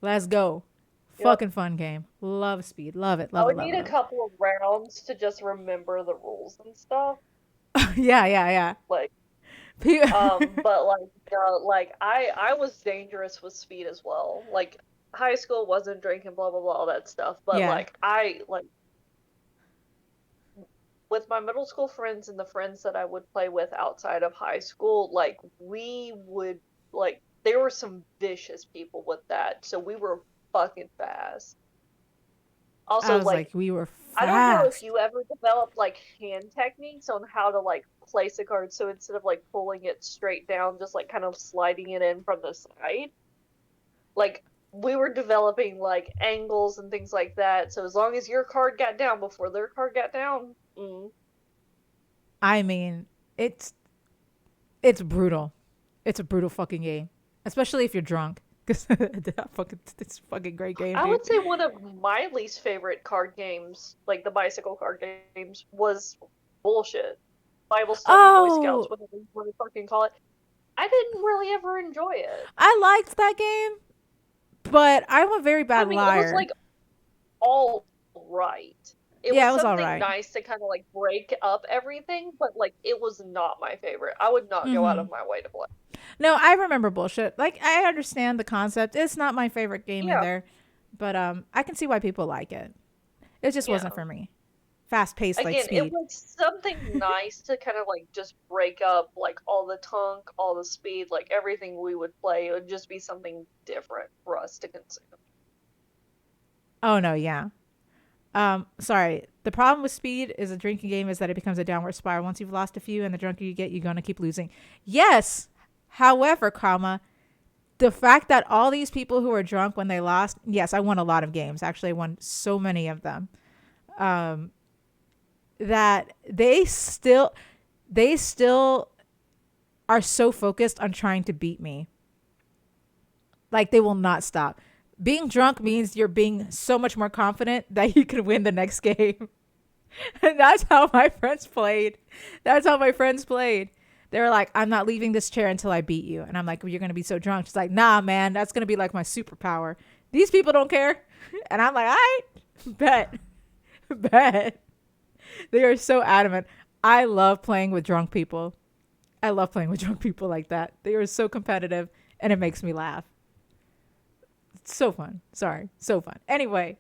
Fucking fun game. Love Speed. Love it. I would need a couple of rounds to just remember the rules and stuff. Yeah. Like, but like I was dangerous with Speed as well. Like, high school wasn't drinking, blah blah blah, all that stuff. But with my middle school friends and the friends that I would play with outside of high school, like, we would, like, there were some vicious people with that, so we were fucking fast. Also, like, we were fast. I don't know if you ever developed like hand techniques on how to like place a card, so instead of like pulling it straight down, just like kind of sliding it in from the side. Like, we were developing like angles and things like that, so as long as your card got down before their card got down. I mean, it's brutal. It's a brutal fucking game, especially if you're drunk. Because it's a fucking great game. I would say one of my least favorite card games, like the bicycle card games, was Bullshit. Bible Study, Boy Scouts, whatever you want to fucking call it. I didn't really ever enjoy it. I liked that game, but I'm a very bad liar. It was like all right. It was something nice to kind of like break up everything, but like it was not my favorite. I would not go out of my way to play. No, I remember Bullshit. Like, I understand the concept. It's not my favorite game either, but I can see why people like it. It just wasn't for me. Fast paced, like Speed. It was something nice to kind of like just break up like all the tunk, all the speed, like everything we would play. It would just be something different for us to consume. Oh no, yeah. Sorry. The problem with Speed is a drinking game is that it becomes a downward spiral. Once you've lost a few and the drunker you get, you're going to keep losing. Yes. However, the fact that all these people who were drunk when they lost, yes, I won a lot of games. Actually, I won so many of them. That they still are so focused on trying to beat me. Like, they will not stop. Being drunk means you're being so much more confident that you can win the next game. And that's how my friends played. That's how my friends played. They were like, I'm not leaving this chair until I beat you. And I'm like, well, you're going to be so drunk. She's like, nah, man, that's going to be like my superpower. These people don't care. And I'm like, all right, bet. Bet. They are so adamant. I love playing with drunk people. I love playing with drunk people like that. They are so competitive and it makes me laugh. It's so fun. Sorry. So fun. Anyway,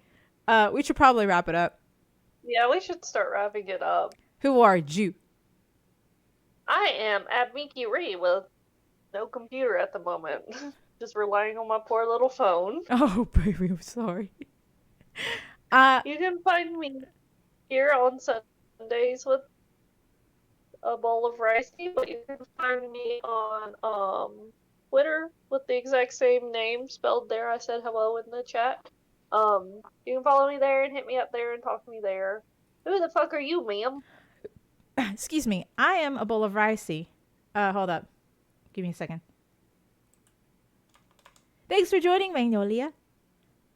we should probably wrap it up. Yeah, we should start wrapping it up. Who are you? I am at Minky Ree with no computer at the moment. Just relying on my poor little phone. Oh, baby, I'm sorry. You can find me here on Sundays with a bowl of rice, but you can find me on Twitter with the exact same name spelled there. I said hello in the chat. You can follow me there and hit me up there and talk to me there. Who the fuck are you, ma'am? Excuse me. I am a bowl of ricey. Hold up. Give me a second. Thanks for joining, Magnolia.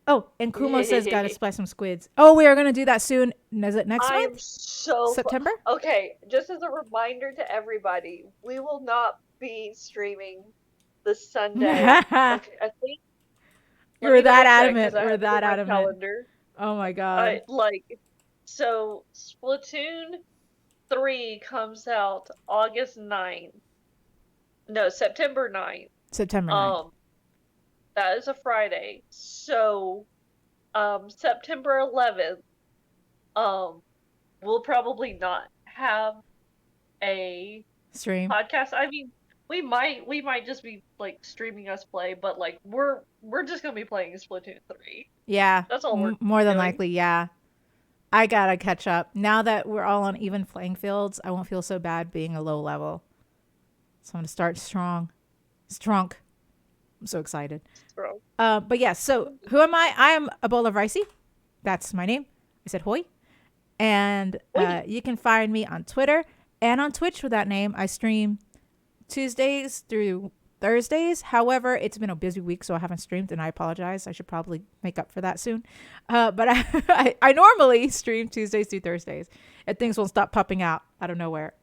Oh, and Kumo says gotta splice some squids. Oh, we are gonna do that soon. Is it next I am month? so September? Okay, just as a reminder to everybody, we will not be streaming this Sunday. Okay, I think You're that adamant. We're that adamant. Calendar. Oh my god. So Splatoon 3 comes out August 9th. No, September 9th. September 9th. That is a Friday. So September 11th, we'll probably not have a Stream podcast. I mean, we might just be like streaming us play, but like we're just gonna be playing Splatoon 3. Yeah. That's all we're more than doing. likely, yeah. I gotta catch up. Now that we're all on even playing fields, I won't feel so bad being a low level. So I'm gonna start strong. Strong. I'm so excited. But yeah, so who am I? I am a bowl of ricey. That's my name. I said hoy. And you can find me on Twitter and on Twitch with that name. I stream Tuesdays through Thursdays. However, it's been a busy week, so I haven't streamed, and I apologize. I should probably make up for that soon. But I normally stream Tuesdays through Thursdays, and things won't stop popping out out of nowhere,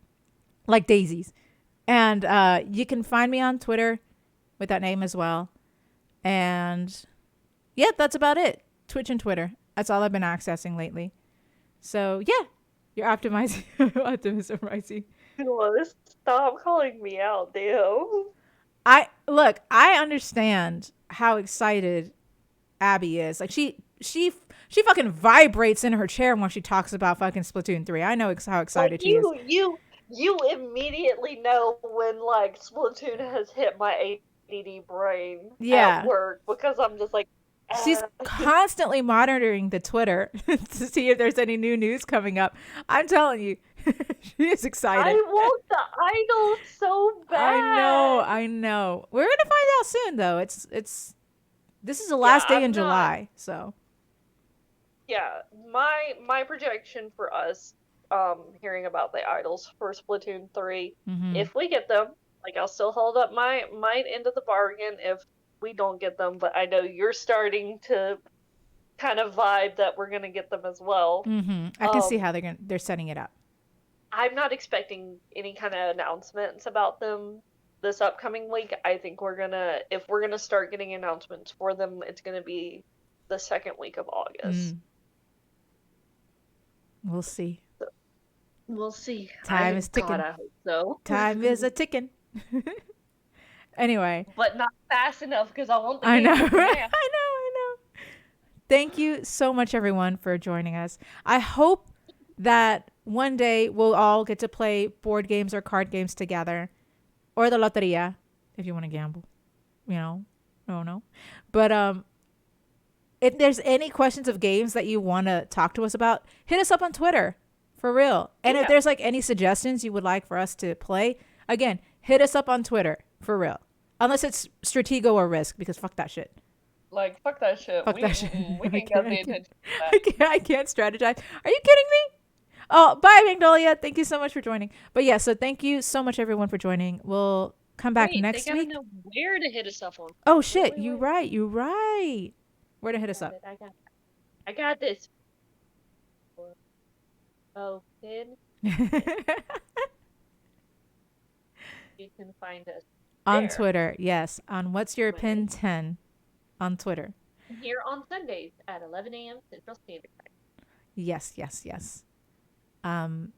like daisies. And you can find me on Twitter with that name as well. And yeah, that's about it. Twitch and Twitter. That's all I've been accessing lately. So yeah, you're optimizing. Optimism rising. Stop calling me out, Theo. I understand how excited Abby is. Like she fucking vibrates in her chair when she talks about fucking Splatoon 3. I know how excited she is. You immediately know when like Splatoon has hit my ADD brain at work, because I'm just like, she's constantly monitoring the Twitter to see if there's any new news coming up. I'm telling you, she is excited. I want the idol so bad. I know. We're gonna find out soon, though. This is the last day in July, so. Yeah, my projection for us, hearing about the idols for Splatoon 3, if we get them, like I'll still hold up my end of the bargain if we don't get them, but I know you're starting to kind of vibe that we're gonna get them as well. I can see how they're setting it up. I'm not expecting any kind of announcements about them this upcoming week. I think if we're gonna start getting announcements for them, it's gonna be the second week of August. We'll see. We'll see. Time is ticking. God, I hope so. Time is a ticking. Anyway. But not fast enough, because I want the I game know. to come out. I know. Thank you so much, everyone, for joining us. I hope that one day we'll all get to play board games or card games together, or the loteria, if you want to gamble. You know, no. But if there's any questions of games that you want to talk to us about, hit us up on Twitter, for real. And if there's like any suggestions you would like for us to play, again, hit us up on Twitter, for real. Unless it's Stratego or Risk, because fuck that shit. Like, fuck that shit. Fuck that shit. We can't get the attention to that. I can't strategize. Are you kidding me? Oh, bye, Magnolia. Thank you so much for joining. But yeah, so thank you so much, everyone, for joining. We'll come back next week. They gotta know where to hit us up on. Oh, shit. You're right. Where to hit us Got up? it, I got this. Oh, Pin, you can find us On there. Twitter, yes. On What's Your Twitter. Pin 10 on Twitter. Here on Sundays at 11 a.m. Central Standard Time. Yes, yes, yes. And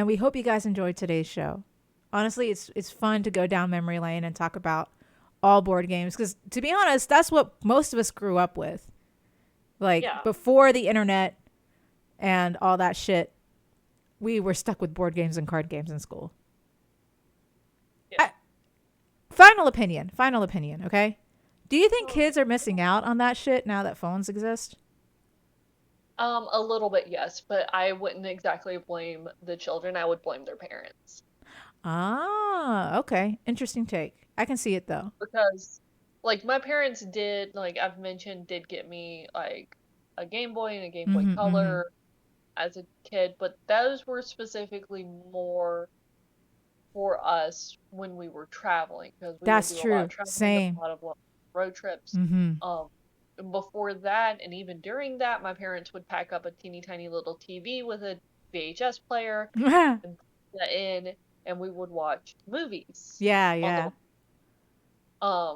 we hope you guys enjoyed today's show. Honestly, it's fun to go down memory lane and talk about all board games because, to be honest, that's what most of us grew up with. Like, Yeah. before the internet and all that shit, we were stuck with board games and card games in school. Yeah. Final opinion, okay? Do you think kids are missing out on that shit now that phones exist? A little bit, yes, but I wouldn't exactly blame the children. I would blame their parents. Ah, okay. Interesting take. I can see it though. Because, like, my parents did, like I've mentioned, did get me, like, a Game Boy and a Game Boy Mhm, Color as a kid, but those were specifically more for us when we were traveling, because we That's would do a lot true. of traveling, Same. a lot of road trips. Mm-hmm. And before that, and even during that, my parents would pack up a teeny tiny little TV with a VHS player and put that in, and we would watch movies Yeah, on yeah.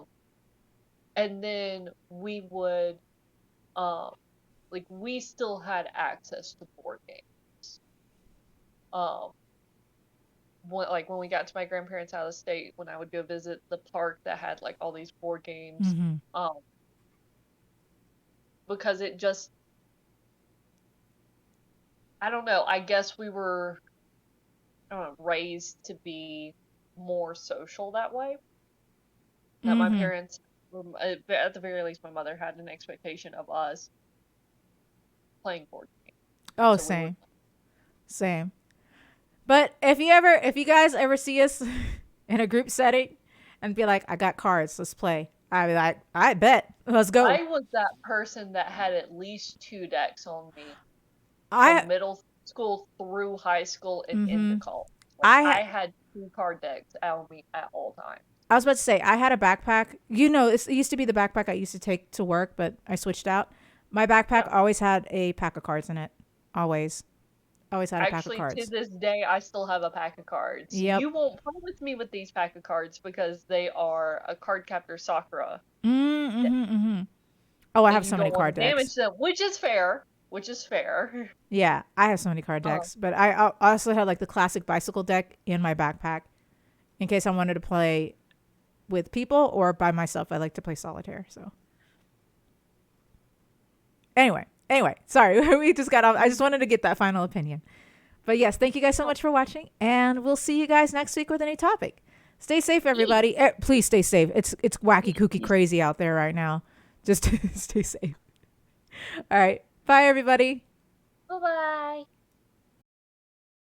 and then we would like we still had access to board games. When we got to my grandparents' out of state, when I would go visit the park that had like all these board games, Mm-hmm. because it just, I don't know, I guess we were, I don't know, raised to be more social that way. That my Mm-hmm. parents, at the very least, my mother had an expectation of us playing board games. Oh, So we would- same. But if you guys ever see us in a group setting and be like, I got cards, let's play. I'd be like, I bet. Let's go. I was that person that had at least 2 decks on me I from middle school through high school and Mhm. into college. I Like, ha- I had 2 card decks on me at all times. I was about to say I had a backpack. You know, it used to be the backpack I used to take to work, but I switched out. My backpack always had a pack of cards in it. Always had a pack of Actually, cards. to this day, I still have a pack of cards. Yep. You won't play with me with these pack of cards because they are a card captor Sakura. Mm-hmm. Oh, I and have you so many don't wanna card decks. damage them, which is fair. Yeah, I have so many card decks, but I also had like the classic bicycle deck in my backpack in case I wanted to play with people or by myself. I like to play solitaire. So anyway, sorry, we just got off. I just wanted to get that final opinion. But yes, thank you guys so much for watching, and we'll see you guys next week with a new topic. Stay safe, everybody. Please stay safe. It's wacky, kooky, crazy out there right now. Just stay safe. All right. Bye, everybody. Bye-bye.